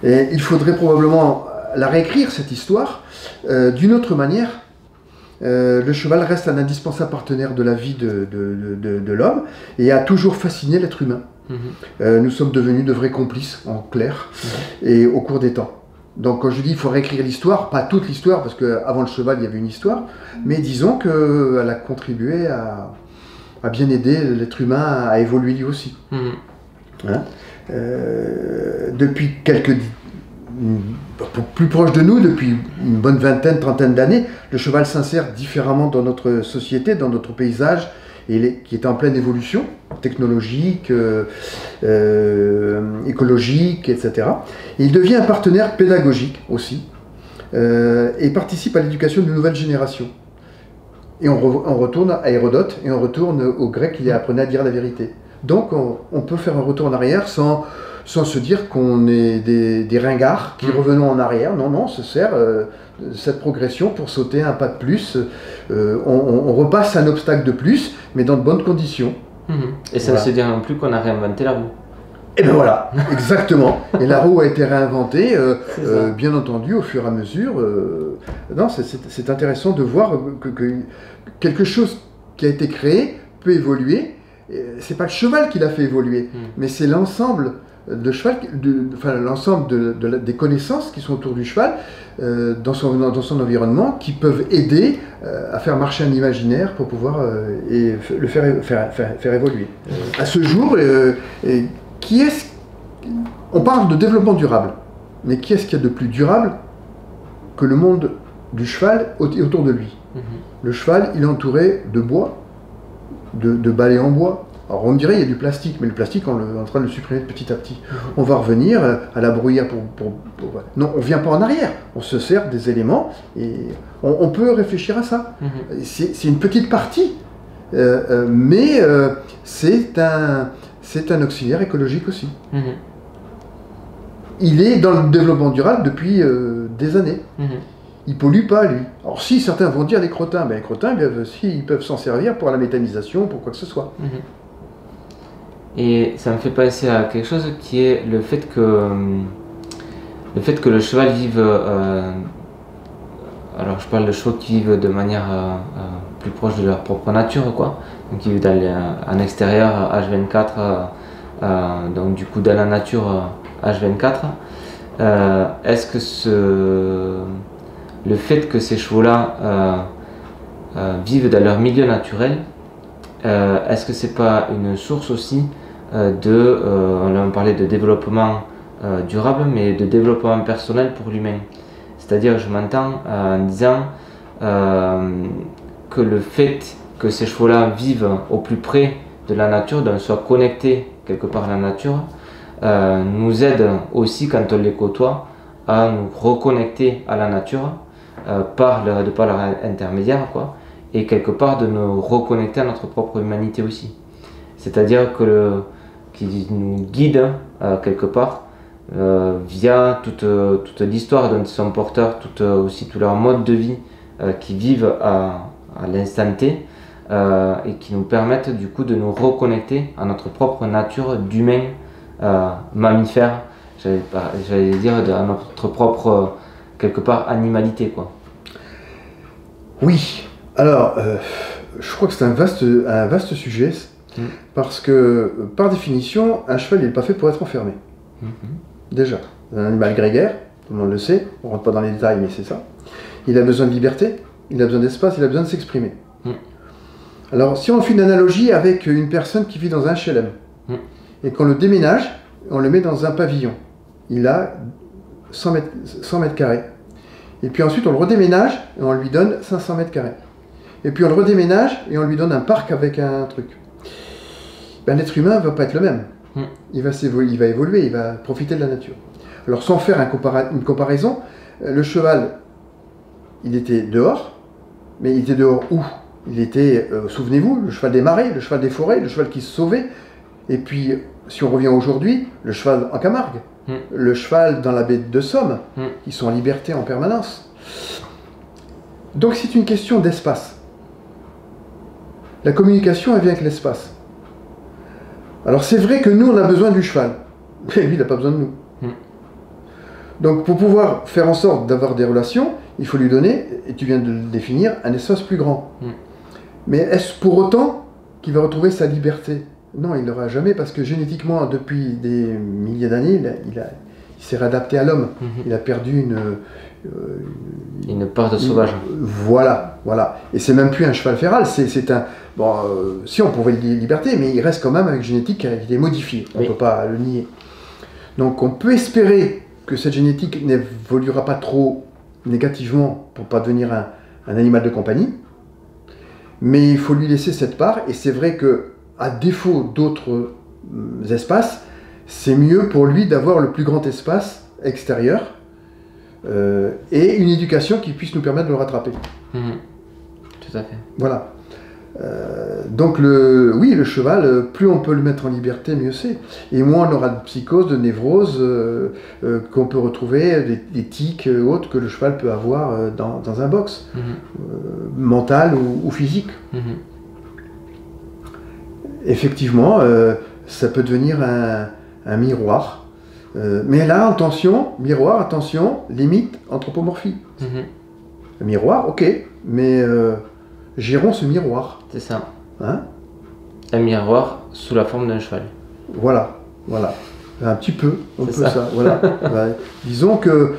et il faudrait probablement la réécrire, cette histoire, d'une autre manière. Le cheval reste un indispensable partenaire de la vie de l'homme et a toujours fasciné l'être humain. Nous sommes devenus de vrais complices, en clair, et au cours des temps. Donc quand je dis il faut réécrire l'histoire, pas toute l'histoire, parce qu'avant le cheval il y avait une histoire, mais disons qu'elle a contribué à bien aider l'être humain à évoluer lui aussi. Depuis plus proche de nous, depuis une bonne vingtaine, trentaine d'années, le cheval s'insère différemment dans notre société, dans notre paysage, qui est en pleine évolution technologique, écologique, etc. Et il devient un partenaire pédagogique aussi, et participe à l'éducation d'une nouvelle génération. Et on retourne à Hérodote, et on retourne aux Grecs qui apprenaient à dire la vérité. Donc on peut faire un retour en arrière sans se dire qu'on est des ringards qui revenons en arrière. Non, on se sert de cette progression pour sauter un pas de plus. On repasse un obstacle de plus, mais dans de bonnes conditions. Et ça ne se dit non plus qu'on a réinventé la roue. Et bien voilà, exactement. Et la roue a été réinventée, bien entendu, au fur et à mesure. Non, c'est intéressant de voir que quelque chose qui a été créé peut évoluer. C'est pas le cheval qui l'a fait évoluer, mais c'est l'ensemble de cheval, l'ensemble des connaissances qui sont autour du cheval dans son environnement, qui peuvent aider à faire marcher un imaginaire pour pouvoir le faire évoluer. À ce jour, on parle de développement durable, mais qui est-ce qu'il y a de plus durable que le monde du cheval autour de lui? Le cheval, il est entouré de bois, de balais en bois. Alors on me dirait il y a du plastique, mais le plastique on est en train de le supprimer petit à petit. On va revenir à la bruyère Non, on ne vient pas en arrière, on se sert des éléments et on peut réfléchir à ça. C'est une petite partie, mais c'est un auxiliaire écologique aussi. Il est dans le développement durable depuis des années. Il pollue pas, lui. Alors si certains vont dire les crottins, les crottins ils peuvent s'en servir pour la méthanisation, pour quoi que ce soit. Et ça me fait penser à quelque chose qui est le fait que le cheval vive, alors je parle de chevaux qui vivent de manière plus proche de leur propre nature, quoi. Donc ils vivent en extérieur H24, donc du coup dans la nature H24. Est-ce que le fait que ces chevaux-là vivent dans leur milieu naturel, est-ce que c'est pas une source aussi on a parlé de développement durable, mais de développement personnel pour l'humain? C'est-à-dire, je m'entends en disant que le fait que ces chevaux-là vivent au plus près de la nature, donc soient connectés quelque part à la nature, nous aide aussi, quand on les côtoie, à nous reconnecter à la nature par leur intermédiaire, quoi, et quelque part de nous reconnecter à notre propre humanité aussi. C'est-à-dire qu'ils nous guident quelque part via toute l'histoire dont ils sont porteurs, aussi tout leur mode de vie qui vivent à l'instant T et qui nous permettent du coup de nous reconnecter à notre propre nature d'humain mammifère, j'allais dire à notre propre quelque part animalité, quoi. Oui, alors je crois que c'est un vaste sujet parce que par définition un cheval il n'est pas fait pour être enfermé. Déjà, c'est un animal grégaire, tout le monde le sait, on ne rentre pas dans les détails mais c'est ça. Il a besoin de liberté, il a besoin d'espace, il a besoin de s'exprimer. Alors si on fait une analogie avec une personne qui vit dans un HLM et qu'on le déménage, on le met dans un pavillon, il a 100 mètres carrés. Et puis ensuite on le redéménage et on lui donne 500 mètres carrés. Et puis on le redéménage et on lui donne un parc avec un truc. Ben, l'être humain ne va pas être le même. Il va évoluer, il va profiter de la nature. Alors sans faire une comparaison, le cheval, il était dehors, mais il était dehors où? Il était, souvenez-vous, le cheval des marais, le cheval des forêts, le cheval qui se sauvait. Et puis, si on revient aujourd'hui, le cheval en Camargue, le cheval dans la baie de Somme, ils sont en liberté en permanence. Donc c'est une question d'espace. La communication, elle vient avec l'espace. Alors c'est vrai que nous, on a besoin du cheval, mais lui, il n'a pas besoin de nous. Donc pour pouvoir faire en sorte d'avoir des relations, il faut lui donner, et tu viens de le définir, un espace plus grand. Mais est-ce pour autant qu'il va retrouver sa liberté? Non, il ne l'aura jamais, parce que génétiquement, depuis des milliers d'années, il s'est réadapté à l'homme. Il a perdu une part de sauvage. Voilà. Et c'est même plus un cheval féral, c'est un... Bon, si on pouvait le dire liberté, mais il reste quand même avec une génétique qui a été modifiée. On ne peut pas le nier. Donc on peut espérer que cette génétique n'évoluera pas trop négativement pour ne pas devenir un animal de compagnie. Mais il faut lui laisser cette part, et c'est vrai que à défaut d'autres espaces, c'est mieux pour lui d'avoir le plus grand espace extérieur et une éducation qui puisse nous permettre de le rattraper. Tout à fait. Voilà. Donc le cheval, plus on peut le mettre en liberté, mieux c'est. Et moins on aura de psychose, de névrose, qu'on peut retrouver, des tics autres que le cheval peut avoir dans un box, mental ou physique. Effectivement, ça peut devenir un miroir. Mais là, attention, miroir, attention, limite anthropomorphie. Le miroir, ok, mais gérons ce miroir. C'est ça. Hein? Un miroir sous la forme d'un cheval. Voilà. Un petit peu, ça. Voilà. Disons que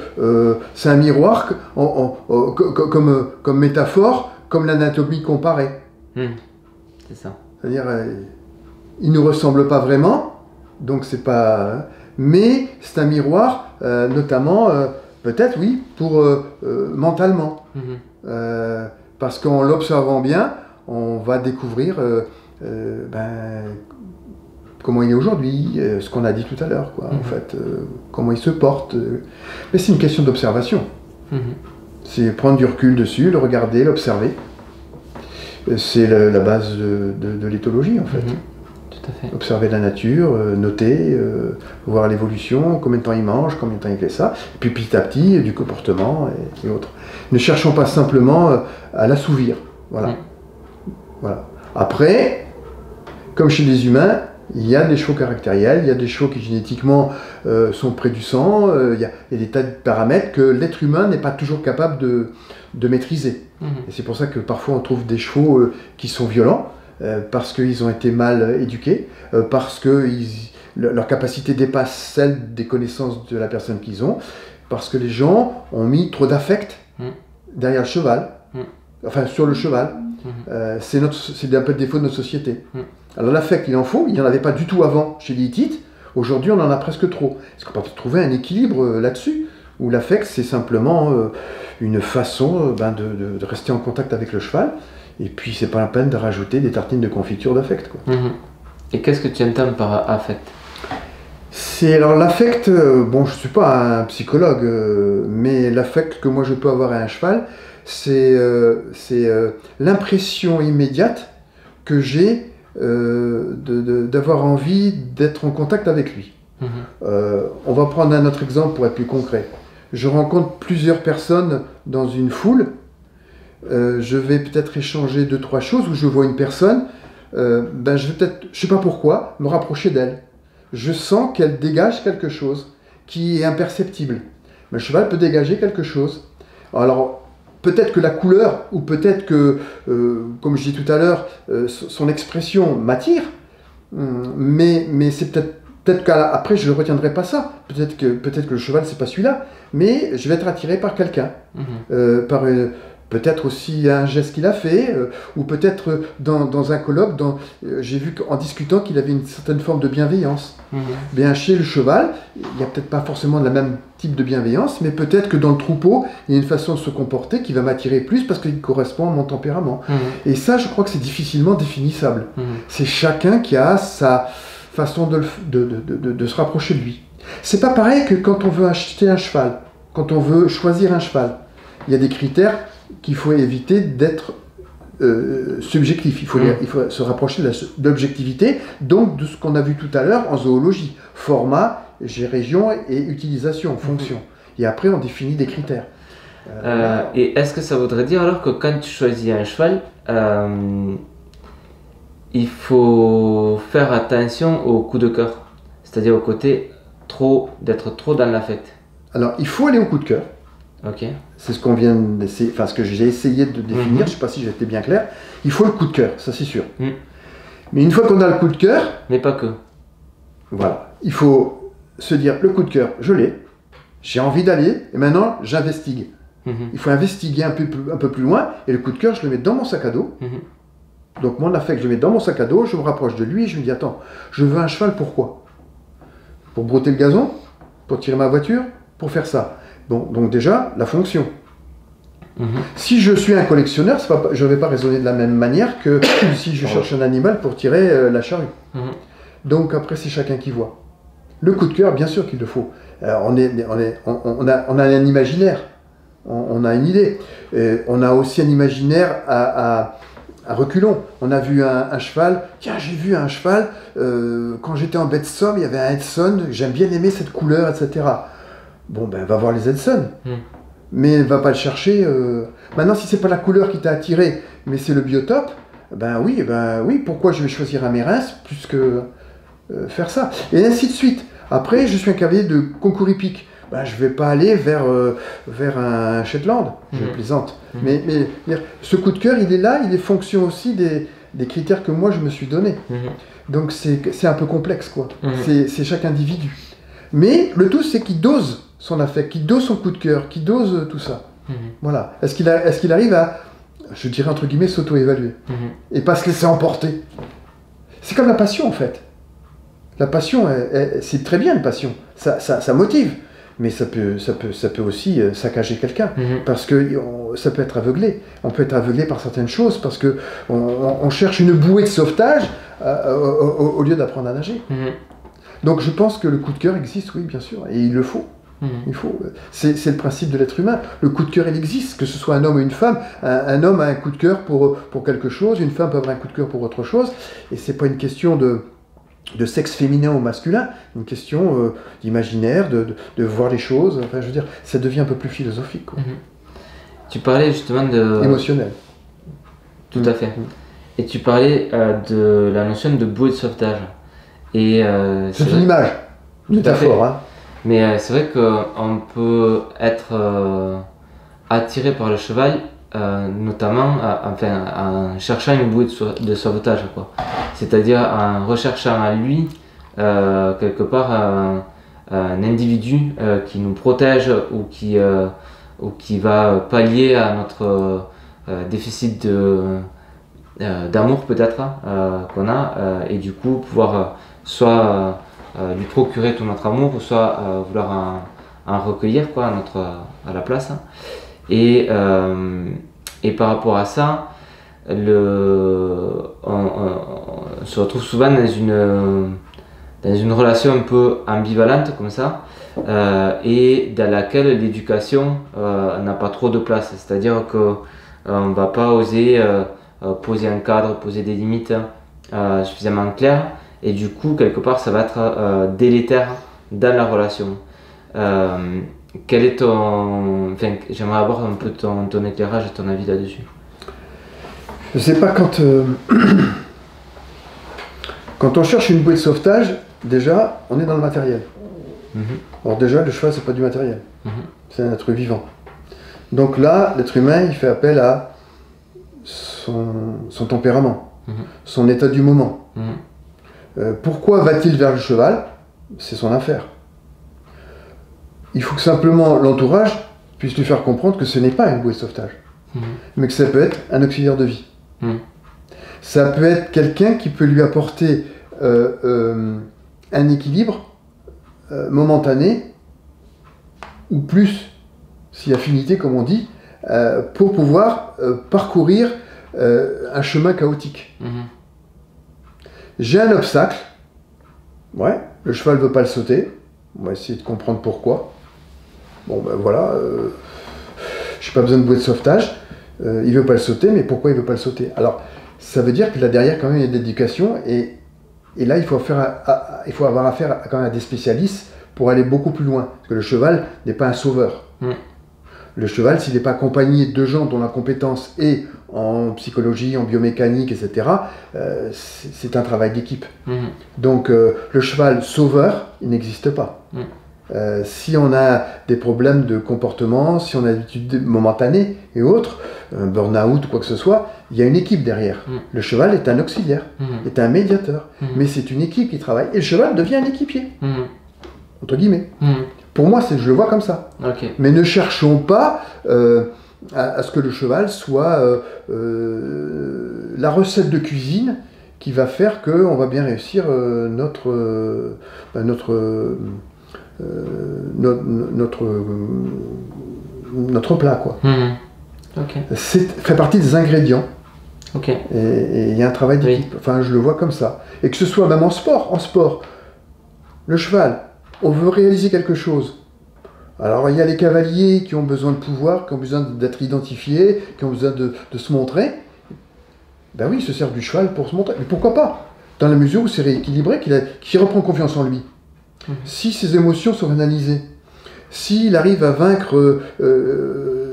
c'est un miroir comme métaphore, comme l'anatomie comparée. C'est ça. C'est-à-dire, il ne nous ressemble pas vraiment, donc c'est pas... mais c'est un miroir, notamment, peut-être, oui, pour mentalement. Parce qu'en l'observant bien, on va découvrir comment il est aujourd'hui, ce qu'on a dit tout à l'heure, quoi, en fait, comment il se porte. Mais c'est une question d'observation. C'est prendre du recul dessus, le regarder, l'observer. C'est la base de l'éthologie, en fait. Tout à fait. Observer la nature, noter, voir l'évolution, combien de temps il mange, combien de temps il fait ça, et puis petit à petit, du comportement et autres. Ne cherchons pas simplement à l'assouvir. Voilà. Après, comme chez les humains, il y a des chevaux caractériels, il y a des chevaux qui génétiquement sont près du sang, il y a des tas de paramètres que l'être humain n'est pas toujours capable de maîtriser. Et c'est pour ça que parfois on trouve des chevaux qui sont violents, parce qu'ils ont été mal éduqués, parce que leur capacité dépasse celle des connaissances de la personne qu'ils ont, parce que les gens ont mis trop d'affect derrière le cheval, enfin sur le cheval. C'est un peu le défaut de notre société. Alors l'affect, il en faut, il n'y en avait pas du tout avant chez les Hittites. Aujourd'hui, on en a presque trop. Est-ce qu'on peut trouver un équilibre là-dessus, où l'affect, c'est simplement une façon de rester en contact avec le cheval, et puis c'est pas la peine de rajouter des tartines de confiture d'affect. Et qu'est-ce que tu entends par affect? Alors l'affect, bon, je suis pas un psychologue, mais l'affect que moi je peux avoir à un cheval, c'est l'impression immédiate que j'ai d'avoir envie d'être en contact avec lui. On va prendre un autre exemple pour être plus concret. Je rencontre plusieurs personnes dans une foule, je vais peut-être échanger 2-3 choses, où je vois une personne, je vais peut-être, je sais pas pourquoi, me rapprocher d'elle. Je sens qu'elle dégage quelque chose qui est imperceptible. Mais le cheval peut dégager quelque chose. Alors, peut-être que la couleur, ou peut-être que, comme je dis tout à l'heure, son expression m'attire, mais c'est peut-être qu'après je ne retiendrai pas ça. Peut-être que le cheval, c'est pas celui-là, mais je vais être attiré par quelqu'un, par peut-être aussi un geste qu'il a fait, ou peut-être dans un colloque, j'ai vu qu'en discutant qu'il avait une certaine forme de bienveillance. Bien, chez le cheval, il n'y a peut-être pas forcément le même type de bienveillance, mais peut-être que dans le troupeau, il y a une façon de se comporter qui va m'attirer plus parce qu'il correspond à mon tempérament. Et ça, je crois que c'est difficilement définissable. C'est chacun qui a sa façon de se rapprocher de lui. C'est pas pareil que quand on veut acheter un cheval, quand on veut choisir un cheval. Il y a des critères qu'il faut éviter d'être subjectif. Il faut se rapprocher de l'objectivité, donc de ce qu'on a vu tout à l'heure en zoologie. Format, région et utilisation, fonction. Et après, on définit des critères. Et est-ce que ça voudrait dire alors que quand tu choisis un cheval, il faut faire attention au coup de cœur, c'est-à-dire au côté d'être trop dans l'affect? Alors, il faut aller au coup de cœur. C'est ce qu'on vient d'essayer, enfin ce que j'ai essayé de définir, je ne sais pas si j'ai été bien clair. Il faut le coup de cœur, ça c'est sûr. Mais une fois qu'on a le coup de cœur... Mais pas que. Voilà. Il faut se dire, le coup de cœur, je l'ai, j'ai envie d'aller, et maintenant j'investigue. Il faut investiguer un peu plus loin, et le coup de cœur, je le mets dans mon sac à dos. Donc mon affect, je le mets dans mon sac à dos, je me rapproche de lui, et je me dis, attends, je veux un cheval, pourquoi? Pour brouter le gazon? Pour tirer ma voiture? Pour faire ça. Donc déjà, la fonction. Si je suis un collectionneur, je ne vais pas raisonner de la même manière que si je cherche un animal pour tirer la charrue. Donc après, c'est chacun qui voit. Le coup de cœur, bien sûr qu'il le faut. On a un imaginaire, on a une idée. On a aussi un imaginaire à reculons. On a vu un cheval. Tiens, j'ai vu un cheval, quand j'étais en baie de Somme, il y avait un Edson, j'aime bien aimer cette couleur, etc. Bon, ben, va voir les Edson. Mais va pas le chercher. Maintenant, si c'est pas la couleur qui t'a attiré, mais c'est le biotope, ben oui, pourquoi je vais choisir un Mérins plus que faire ça? Et ainsi de suite. Après, je suis un cavalier de concours hippique. Ben, je vais pas aller vers un Shetland, je plaisante. Mais ce coup de cœur, il est là, il est fonction aussi des critères que moi je me suis donnés. Donc c'est un peu complexe, quoi. C'est chaque individu. Mais le tout, c'est qu'il dose son affect, qu'il dose son coup de cœur, qu'il dose tout ça. Voilà. Est-ce qu'il arrive à, je dirais entre guillemets, s'auto-évaluer et pas se laisser emporter? C'est comme la passion, en fait. La passion, c'est très bien, une passion. Ça motive. Mais ça peut aussi saccager quelqu'un. Parce que ça peut être aveuglé. On peut être aveuglé par certaines choses parce qu'on cherche une bouée de sauvetage au lieu d'apprendre à nager. Donc je pense que le coup de cœur existe, oui, bien sûr, et il le faut. Il faut. C'est le principe de l'être humain. Le coup de cœur, il existe, que ce soit un homme ou une femme. Un homme a un coup de cœur pour quelque chose, une femme peut avoir un coup de cœur pour autre chose. Et c'est pas une question de sexe féminin ou masculin, une question d'imaginaire, de voir les choses. Enfin, je veux dire, ça devient un peu plus philosophique, quoi. Tu parlais justement de... émotionnel. Tout à fait. Et tu parlais de la notion de bouée de sauvetage. C'est une image, une métaphore. Hein. Mais c'est vrai qu'on peut être attiré par le cheval, notamment en cherchant une bouée de sauvetage, quoi. C'est-à-dire en recherchant à lui, quelque part, un individu qui nous protège ou qui ou qui va pallier à notre déficit d'amour peut-être qu'on a, et du coup pouvoir soit lui procurer tout notre amour, ou soit vouloir en recueillir quoi, à la place. Et par rapport à ça, on se retrouve souvent dans une relation un peu ambivalente comme ça, et dans laquelle l'éducation n'a pas trop de place. C'est-à-dire qu'on ne va pas oser poser un cadre, poser des limites suffisamment claires, et du coup, quelque part, ça va être délétère dans la relation. Quel est enfin, j'aimerais avoir un peu ton éclairage et ton avis là-dessus. Je sais pas, quand on cherche une bouée de sauvetage, déjà, on est dans le matériel. Alors déjà, le cheval, c'est pas du matériel. C'est un être vivant. Donc là, l'être humain, il fait appel à son tempérament, son état du moment. Pourquoi va-t-il vers le cheval? C'est son affaire. Il faut que simplement l'entourage puisse lui faire comprendre que ce n'est pas une bouée de sauvetage, mais que ça peut être un auxiliaire de vie. Ça peut être quelqu'un qui peut lui apporter un équilibre momentané, ou plus, si affinité comme on dit, pour pouvoir parcourir un chemin chaotique. J'ai un obstacle, ouais, le cheval ne veut pas le sauter, on va essayer de comprendre pourquoi. Bon ben voilà, j'ai pas besoin de bouée de sauvetage, il veut pas le sauter, mais pourquoi il veut pas le sauter? Alors, ça veut dire que là derrière quand même il y a de l'éducation, et là il faut avoir affaire quand même à des spécialistes pour aller beaucoup plus loin, parce que le cheval n'est pas un sauveur. Le cheval, s'il n'est pas accompagné de gens dont la compétence est en psychologie, en biomécanique, etc., c'est un travail d'équipe. Donc le cheval sauveur, il n'existe pas. Si on a des problèmes de comportement, si on a des habitudes momentanées et autres, un burn-out ou quoi que ce soit, il y a une équipe derrière. Le cheval est un auxiliaire, est un médiateur, mais c'est une équipe qui travaille, et le cheval devient un équipier, entre guillemets. Pour moi, je le vois comme ça. Mais ne cherchons pas à ce que le cheval soit la recette de cuisine qui va faire qu'on va bien réussir notre plat, quoi. C'est fait partie des ingrédients. Et il y a un travail d'équipe. Enfin, je le vois comme ça. Et que ce soit même en sport, le cheval, on veut réaliser quelque chose. Alors il y a les cavaliers qui ont besoin de pouvoir, qui ont besoin d'être identifiés, qui ont besoin de se montrer. Ben oui, il se sert du cheval pour se montrer. Mais pourquoi pas? Dans la mesure où c'est rééquilibré, qu'il reprend confiance en lui. Si ses émotions sont analysées, s'il arrive à vaincre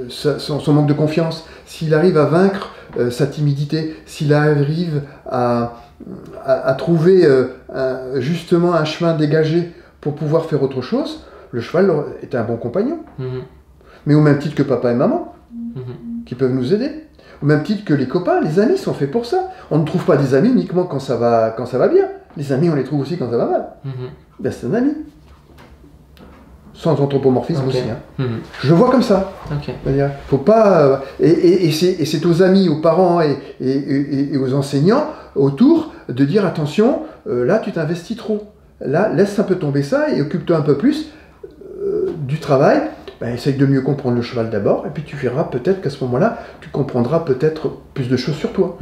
son manque de confiance, s'il arrive à vaincre sa timidité, s'il arrive à trouver justement un chemin dégagé pour pouvoir faire autre chose, le cheval est un bon compagnon. Mais au même titre que papa et maman, qui peuvent nous aider. Au même titre que les copains, les amis sont faits pour ça. On ne trouve pas des amis uniquement quand ça va bien. Les amis, on les trouve aussi quand ça va mal. Ben, c'est un ami. Sans anthropomorphisme aussi. Je le vois comme ça. Faut pas, et c'est aux amis, aux parents et aux enseignants autour de dire attention, là tu t'investis trop. Là, laisse un peu tomber ça et occupe-toi un peu plus du travail. Ben, essaye de mieux comprendre le cheval d'abord, et puis tu verras peut-être qu'à ce moment-là, tu comprendras peut-être plus de choses sur toi.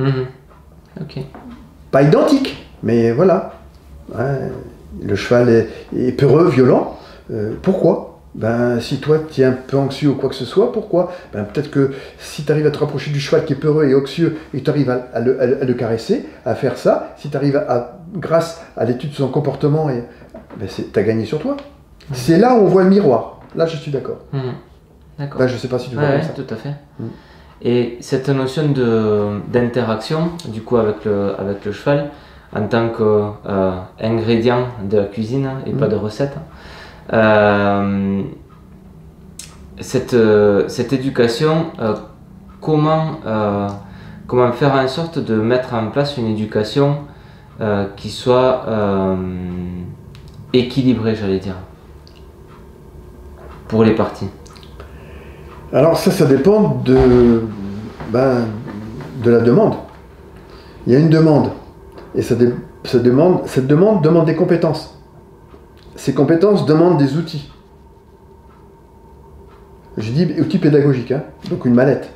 Pas identique, mais voilà. Ouais, le cheval est peureux, violent. Pourquoi? Ben, si toi tu es un peu anxieux ou quoi que ce soit, pourquoi? Ben, peut-être que si tu arrives à te rapprocher du cheval qui est peureux et anxieux, et tu arrives à le caresser, à faire ça, si tu arrives grâce à l'étude de son comportement, ben, tu as gagné sur toi. C'est là où on voit le miroir. Là, je suis d'accord. D'accord. Ben, je ne sais pas si tu vois comme ça. Tout à fait. Et cette notion d'interaction, du coup, avec le cheval, en tant qu'ingrédient de la cuisine et pas de recette, cette éducation, comment faire en sorte de mettre en place une éducation qui soit équilibrée, j'allais dire, pour les parties? Alors ça dépend de la demande. Il y a une demande, et cette demande demande des compétences. Ces compétences demandent des outils. Je dis outils pédagogiques, hein, donc une mallette.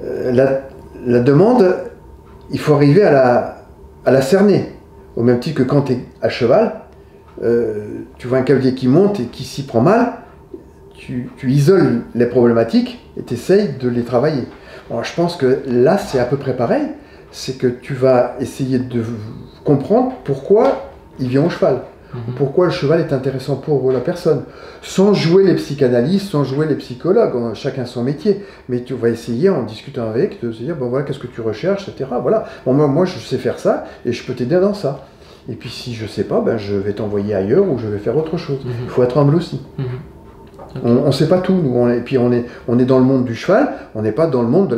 La demande, il faut arriver à la cerner. Au même titre que quand tu es à cheval, tu vois un cavalier qui monte et qui s'y prend mal, tu isoles les problématiques et tu essayes de les travailler. Alors, je pense que là, c'est à peu près pareil. C'est que tu vas essayer de comprendre pourquoi il vient au cheval. Pourquoi le cheval est intéressant pour la personne. Sans jouer les psychanalystes, sans jouer les psychologues, chacun son métier. Mais tu vas essayer, en discutant avec, de se dire, bon voilà, qu'est-ce que tu recherches, etc. Voilà. Bon, moi, je sais faire ça, et je peux t'aider dans ça. Et puis si je sais pas, je vais t'envoyer ailleurs, ou je vais faire autre chose. Il faut être humble aussi. Okay. On ne sait pas tout, nous. Et puis on est dans le monde du cheval, on n'est pas dans le monde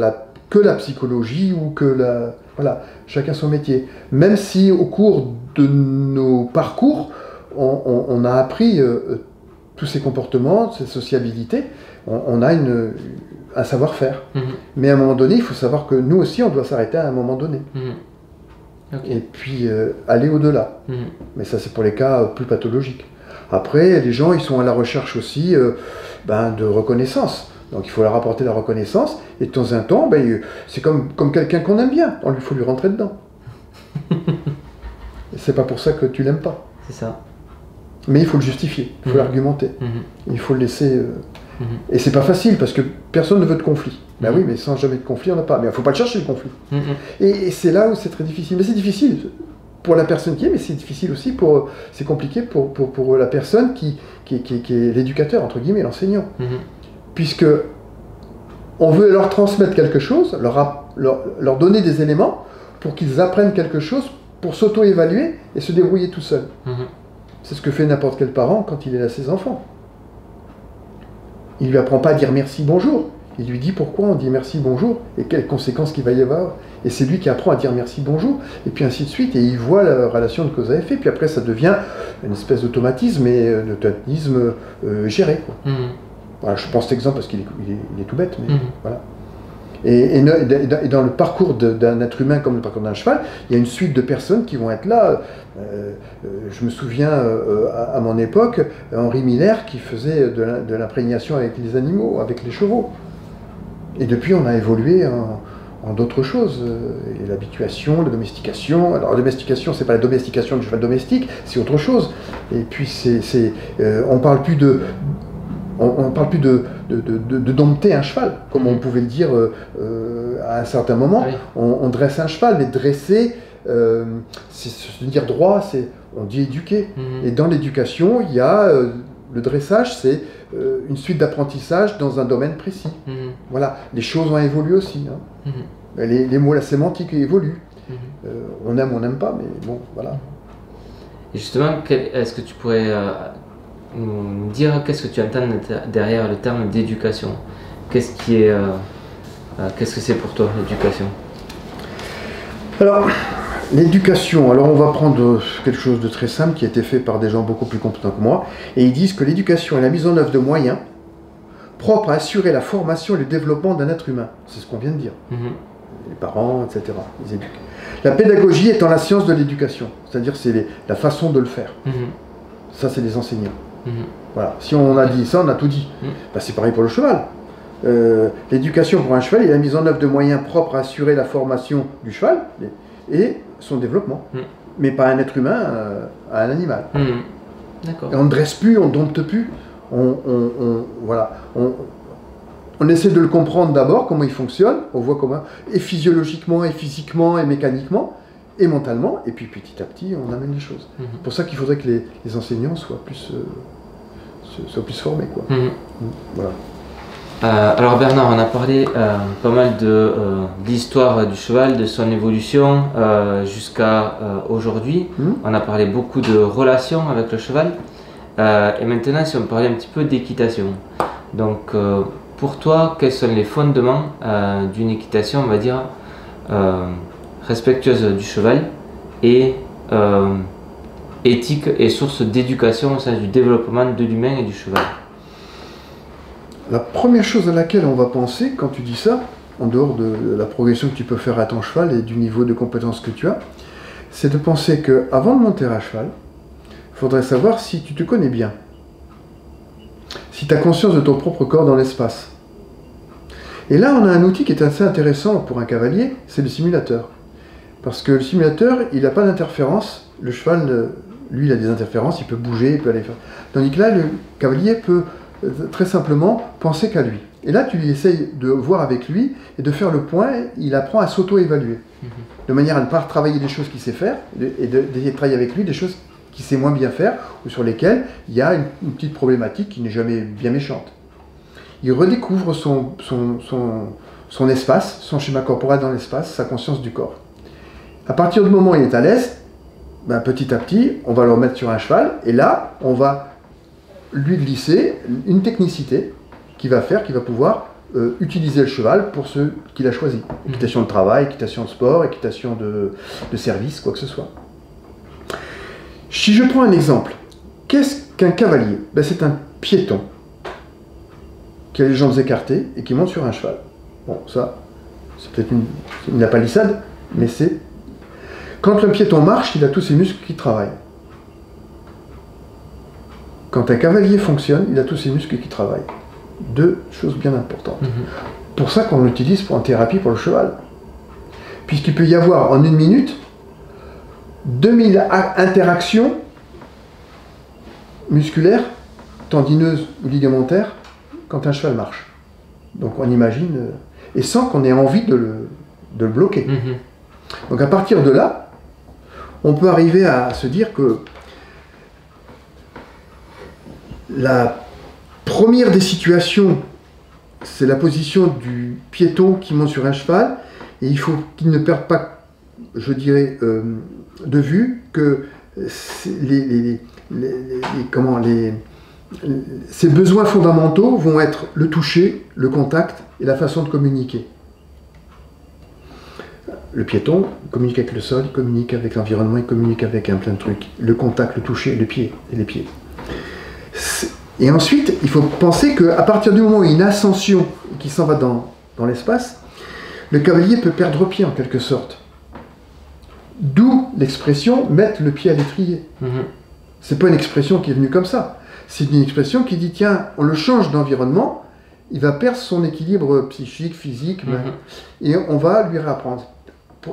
que la psychologie, ou que la... Voilà, chacun son métier. Même si au cours de nos parcours, on a appris tous ces comportements, ces sociabilités, on a un savoir-faire. Mais à un moment donné, il faut savoir que nous aussi, on doit s'arrêter à un moment donné. Okay. Et puis aller au-delà. Mais ça, c'est pour les cas plus pathologiques. Après, les gens, ils sont à la recherche aussi de reconnaissance. Donc il faut leur apporter la reconnaissance, et de temps en temps, c'est comme quelqu'un qu'on aime bien, il faut lui rentrer dedans. C'est pas pour ça que tu l'aimes pas. C'est ça. Mais il faut le justifier, il faut l'argumenter, il faut le laisser... Et c'est pas facile, parce que personne ne veut de conflit. Ben oui, mais sans jamais de conflit, on n'a pas. Mais il faut pas le chercher, le conflit. Et c'est là où c'est très difficile. Mais c'est difficile pour la personne qui est, mais c'est difficile aussi c'est compliqué pour la personne qui est l'éducateur, entre guillemets, l'enseignant. Puisque on veut leur transmettre quelque chose, leur donner des éléments pour qu'ils apprennent quelque chose, pour s'auto-évaluer et se débrouiller tout seul. C'est ce que fait n'importe quel parent quand il est à ses enfants. Il ne lui apprend pas à dire merci, bonjour. Il lui dit pourquoi on dit merci, bonjour, et quelles conséquences qu'il va y avoir. Et c'est lui qui apprend à dire merci, bonjour, et puis ainsi de suite. Et il voit la relation de cause à effet. Puis après, ça devient une espèce d'automatisme, géré, quoi. Voilà, je pense cet exemple parce qu'il est tout bête, mais voilà. Et dans le parcours d'un être humain comme le parcours d'un cheval, il y a une suite de personnes qui vont être là. Je me souviens, à mon époque, Henri Miller qui faisait de l'imprégnation avec les animaux, avec les chevaux. Et depuis, on a évolué en d'autres choses. Et l'habituation, la domestication. Alors la domestication, c'est pas la domestication du cheval domestique, c'est autre chose. Et puis on parle plus de... On parle plus de dompter un cheval, comme on pouvait le dire à un certain moment. Oui. On dresse un cheval, mais dresser, c'est se dire droit, on dit éduquer. Et dans l'éducation, il y a le dressage, c'est une suite d'apprentissage dans un domaine précis. Voilà, les choses ont évolué aussi. Hein. Les mots, la sémantique évolue. On aime, on n'aime pas, mais bon, voilà. Et justement, est-ce que tu pourrais... nous dire qu'est-ce que tu entends derrière le terme d'éducation. Qu'est-ce que c'est pour toi, l'éducation? Alors, l'éducation, on va prendre quelque chose de très simple qui a été fait par des gens beaucoup plus compétents que moi, et ils disent que l'éducation est la mise en œuvre de moyens propres à assurer la formation et le développement d'un être humain. C'est ce qu'on vient de dire. Les parents, etc. Ils éduquent. La pédagogie étant la science de l'éducation, c'est-à-dire c'est la façon de le faire. Ça, c'est les enseignants. Voilà. Si on a dit ça, on a tout dit. C'est pareil pour le cheval. L'éducation pour un cheval est la mise en œuvre de moyens propres à assurer la formation du cheval et son développement. Mais pas un être humain à un animal. D'accord. Et on ne dresse plus, on ne dompte plus. Voilà. On essaie de le comprendre d'abord, comment il fonctionne. On voit comment, et physiologiquement, et physiquement, et mécaniquement, et mentalement, et puis petit à petit, on amène les choses. C'est pour ça qu'il faudrait que les enseignants soient plus formés, quoi. Voilà. Alors Bernard, on a parlé pas mal de l'histoire du cheval, de son évolution jusqu'à aujourd'hui. On a parlé beaucoup de relations avec le cheval. Et maintenant, si on parlait un petit peu d'équitation. Donc, pour toi, quels sont les fondements d'une équitation, on va dire, respectueuse du cheval et éthique et source d'éducation au sein du développement de l'humain et du cheval? la première chose à laquelle on va penser quand tu dis ça, en dehors de la progression que tu peux faire à ton cheval et du niveau de compétence que tu as, c'est de penser qu'avant de monter à cheval, il faudrait savoir si tu te connais bien. Si tu as conscience de ton propre corps dans l'espace. Et là, on a un outil qui est assez intéressant pour un cavalier, c'est le simulateur. Parce que le simulateur, il n'a pas d'interférence. Le cheval, lui, il a des interférences, il peut bouger, il peut aller faire... Tandis que là, le cavalier peut très simplement penser qu'à lui. Et là, tu lui essayes de voir avec lui et de faire le point, il apprend à s'auto-évaluer. De manière à ne pas travailler des choses qu'il sait faire, et d'essayer de travailler avec lui des choses qu'il sait moins bien faire, ou sur lesquelles il y a une petite problématique qui n'est jamais bien méchante. Il redécouvre son espace, son schéma corporel dans l'espace, sa conscience du corps. À partir du moment où il est à l'aise, ben, petit à petit, on va le remettre sur un cheval, et là, on va lui glisser une technicité qui va pouvoir utiliser le cheval pour ce qu'il a choisi. Équitation de travail, équitation de sport, équitation de service, quoi que ce soit. Si je prends un exemple, qu'est-ce qu'un cavalier? Ben, c'est un piéton qui a les jambes écartées et qui monte sur un cheval. Bon, ça, c'est peut-être une palissade, mais c'est... Quand le piéton marche, il a tous ses muscles qui travaillent. Quand un cavalier fonctionne, il a tous ses muscles qui travaillent. Deux choses bien importantes. Pour ça qu'on l'utilise en thérapie pour le cheval. Puisqu'il peut y avoir en une minute 2000 interactions musculaires, tendineuses ou ligamentaires, quand un cheval marche. Donc on imagine, et sans qu'on ait envie de le bloquer. Donc à partir de là, on peut arriver à se dire que la première des situations, c'est la position du piéton qui monte sur un cheval, et il faut qu'il ne perde pas, je dirais, de vue que ses besoins fondamentaux vont être le toucher, le contact et la façon de communiquer. Le piéton communique avec le sol, il communique avec l'environnement, il communique avec un plein de trucs. Le contact, le toucher, le pied et les pieds. Et ensuite, il faut penser qu'à partir du moment où il y a une ascension qui s'en va dans l'espace, le cavalier peut perdre pied en quelque sorte. D'où l'expression « mettre le pied à l'étrier ». C'est pas une expression qui est venue comme ça. C'est une expression qui dit « tiens, on le change d'environnement, il va perdre son équilibre psychique, physique, et on va lui réapprendre ».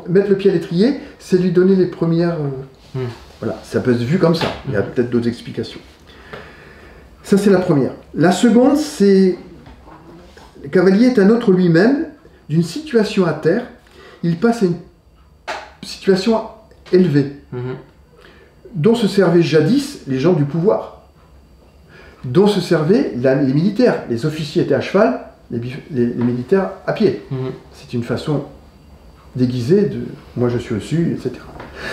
Mettre le pied à l'étrier, c'est lui donner les premières... Voilà, ça peut être vu comme ça. Il y a peut-être d'autres explications. Ça, c'est la première. La seconde, c'est... Le cavalier est un autre lui-même, d'une situation à terre, il passe à une situation élevée, dont se servaient jadis les gens du pouvoir, dont se servaient les militaires. Les officiers étaient à cheval, les militaires à pied. C'est une façon déguisée de « moi je suis au-dessus », etc.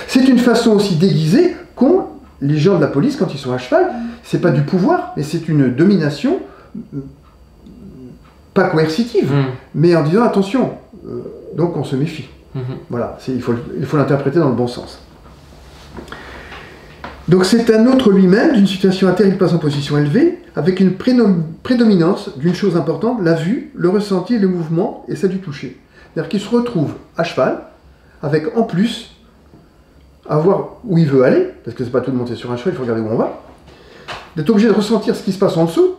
C'est une façon aussi déguisée qu'ont les gens de la police quand ils sont à cheval. C'est pas du pouvoir, mais c'est une domination pas coercitive, mais en disant attention, donc on se méfie. Voilà, il faut l'interpréter dans le bon sens. Donc c'est un autre lui-même, d'une situation à terre, il passe en position élevée, avec une prédominance d'une chose importante, la vue, le ressenti, le mouvement et celle du toucher. C'est-à-dire qu'il se retrouve à cheval, avec en plus, à voir où il veut aller, parce que c'est pas tout de monter sur un cheval, il faut regarder où on va, d'être obligé de ressentir ce qui se passe en dessous,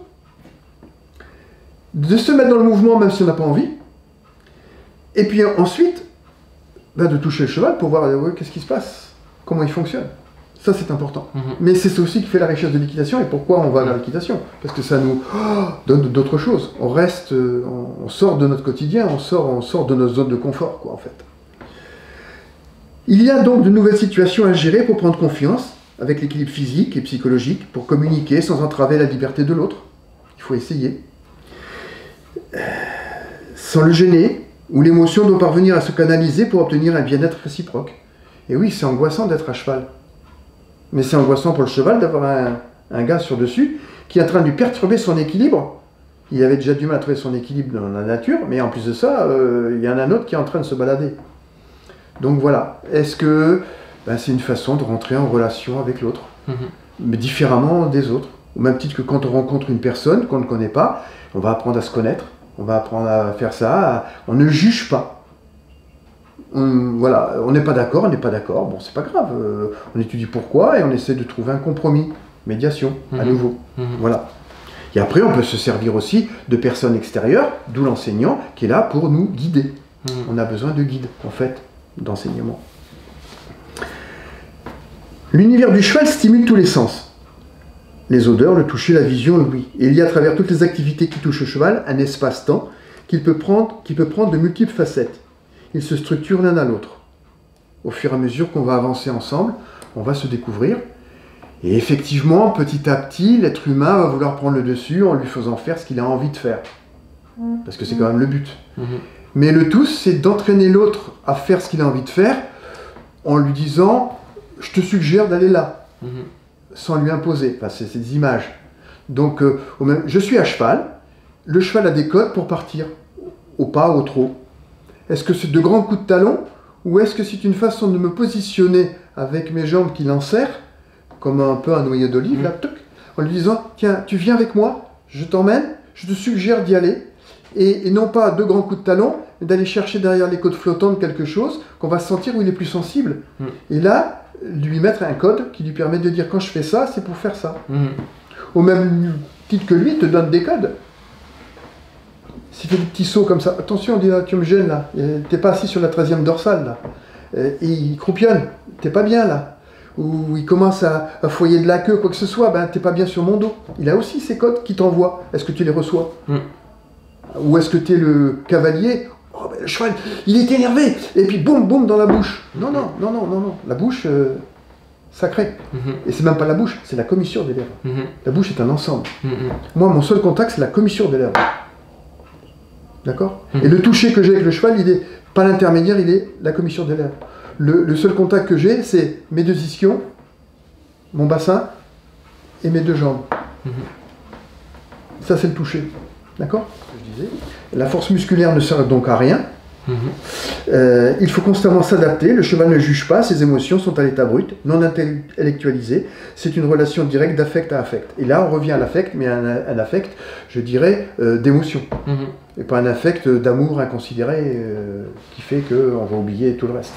de se mettre dans le mouvement même si on n'a pas envie, et puis ensuite, de toucher le cheval pour voir qu'est-ce qui se passe, comment il fonctionne. Ça, c'est important. Mais c'est ça aussi qui fait la richesse de l'équitation, et pourquoi on va vers l'équitation. Parce que ça nous donne d'autres choses. On reste, on sort de notre quotidien, on sort de notre zone de confort, quoi, en fait. Il y a donc de nouvelles situations à gérer pour prendre confiance, avec l'équilibre physique et psychologique, pour communiquer sans entraver la liberté de l'autre. Il faut essayer. Sans le gêner, où l'émotion doit parvenir à se canaliser pour obtenir un bien-être réciproque. Et oui, c'est angoissant d'être à cheval. Mais c'est angoissant pour le cheval d'avoir un gars sur dessus qui est en train de lui perturber son équilibre. Il avait déjà du mal à trouver son équilibre dans la nature, mais en plus de ça, il y en a un autre qui est en train de se balader. Donc voilà, est-ce que c'est une façon de rentrer en relation avec l'autre, mais différemment des autres. Au même titre que quand on rencontre une personne qu'on ne connaît pas, on va apprendre à se connaître, on va apprendre à faire ça, on ne juge pas. Voilà, on n'est pas d'accord, bon c'est pas grave, on étudie pourquoi et on essaie de trouver un compromis, médiation, à nouveau. Voilà. Et après on peut se servir aussi de personnes extérieures, d'où l'enseignant qui est là pour nous guider. On a besoin de guides, en fait, d'enseignement. L'univers du cheval stimule tous les sens. Les odeurs, le toucher, la vision, l'ouïe. Et il y a à travers toutes les activités qui touchent au cheval un espace-temps qui peut prendre de multiples facettes. Ils se structurent l'un à l'autre. Au fur et à mesure qu'on va avancer ensemble, on va se découvrir. Et effectivement, petit à petit, l'être humain va vouloir prendre le dessus en lui faisant faire ce qu'il a envie de faire. Parce que c'est quand même le but. Mais le tout, c'est d'entraîner l'autre à faire ce qu'il a envie de faire en lui disant « je te suggère d'aller là ». Sans lui imposer, enfin, c'est des images. Donc, je suis à cheval, le cheval a des codes pour partir, au pas, au trot. Est-ce que c'est de grands coups de talon, ou est-ce que c'est une façon de me positionner avec mes jambes qui l'enserrent, comme un peu un noyau d'olive, là, en lui disant, tiens, tu viens avec moi, je t'emmène, je te suggère d'y aller, et non pas de grands coups de talon, mais d'aller chercher derrière les côtes flottantes quelque chose qu'on va sentir où il est plus sensible. Et là, lui mettre un code qui lui permet de dire quand je fais ça, c'est pour faire ça. Au même titre que lui, il te donne des codes. S'il fait des petits sauts comme ça, attention, dis, tu me gênes là, t'es pas assis sur la 13e dorsale là, et il croupionne, t'es pas bien là. Ou il commence à foyer de la queue, quoi que ce soit, ben t'es pas bien sur mon dos. Il a aussi ces codes qui t'envoient. Est-ce que tu les reçois? Ou est-ce que tu es le cavalier? Oh, ben, le cheval, il est énervé, et puis boum, boum dans la bouche. Non, non, non, non, non, non. La bouche, sacrée. Et c'est même pas la bouche, c'est la commissure des lèvres. La bouche est un ensemble. Moi, mon seul contact, c'est la commissure des lèvres. D'accord? Et le toucher que j'ai avec le cheval, il est pas l'intermédiaire, il est la commissure des lèvres. Le seul contact que j'ai, c'est mes deux ischions, mon bassin et mes deux jambes. Ça, c'est le toucher. D'accord? Je disais. La force musculaire ne sert donc à rien. Il faut constamment s'adapter. Le cheval ne juge pas, ses émotions sont à l'état brut, non intellectualisées. C'est une relation directe d'affect à affect. Et là, on revient à l'affect, mais un affect, je dirais, d'émotion. Et pas un affect d'amour inconsidéré qui fait qu'on va oublier tout le reste.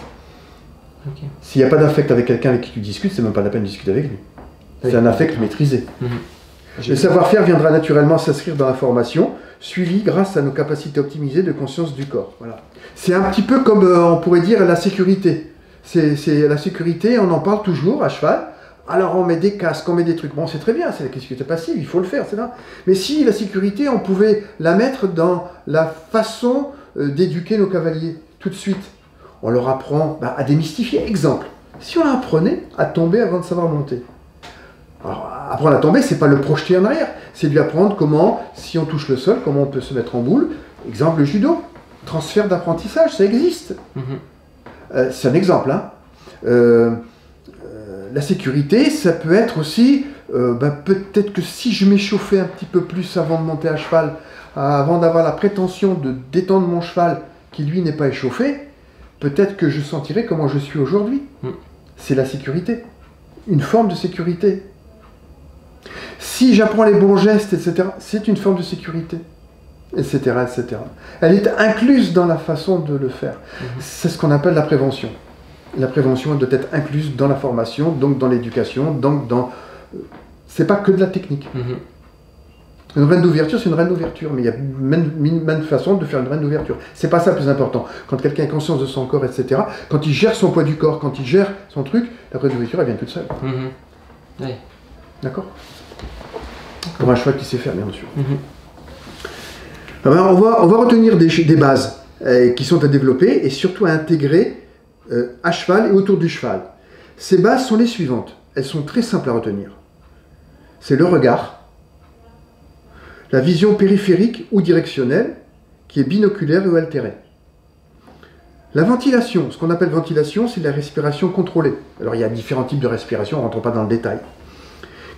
S'il n'y a pas d'affect avec quelqu'un avec qui tu discutes, c'est même pas la peine de discuter avec lui. C'est un affect maîtrisé. Le savoir-faire viendra naturellement s'inscrire dans la formation, suivi grâce à nos capacités optimisées de conscience du corps. Voilà. C'est un petit peu comme, on pourrait dire, la sécurité. C'est la sécurité, on en parle toujours à cheval. Alors on met des casques, on met des trucs. Bon, c'est très bien, c'est la sécurité passive, il faut le faire, c'est là. Mais si la sécurité, on pouvait la mettre dans la façon d'éduquer nos cavaliers, tout de suite. On leur apprend à démystifier. Exemple, si on apprenait à tomber avant de savoir monter. Alors, apprendre à tomber, c'est pas le projeter en arrière, c'est lui apprendre comment, si on touche le sol, comment on peut se mettre en boule. Exemple, le judo, transfert d'apprentissage, ça existe. C'est un exemple. Hein. La sécurité, ça peut être aussi, peut-être que si je m'échauffais un petit peu plus avant de monter à cheval, avant d'avoir la prétention de détendre mon cheval, qui lui n'est pas échauffé, peut-être que je sentirais comment je suis aujourd'hui. C'est la sécurité, une forme de sécurité. Si j'apprends les bons gestes, etc., c'est une forme de sécurité, etc., etc. Elle est incluse dans la façon de le faire. C'est ce qu'on appelle la prévention. La prévention doit être incluse dans la formation, donc dans l'éducation, donc dans... C'est pas que de la technique. Une reine d'ouverture, c'est une reine d'ouverture, mais il y a même façon de faire une reine d'ouverture. C'est pas ça le plus important. Quand quelqu'un a conscience de son corps, etc., quand il gère son poids du corps, quand il gère son truc, la reine d'ouverture, elle vient toute seule. Oui. D'accord? Pour un cheval qui sait faire, bien sûr. Alors, on va retenir des bases qui sont à développer et surtout à intégrer à cheval et autour du cheval. Ces bases sont les suivantes. Elles sont très simples à retenir. C'est le regard, la vision périphérique ou directionnelle, qui est binoculaire ou altérée. La ventilation, ce qu'on appelle ventilation, c'est la respiration contrôlée. Alors il y a différents types de respiration, on ne rentre pas dans le détail,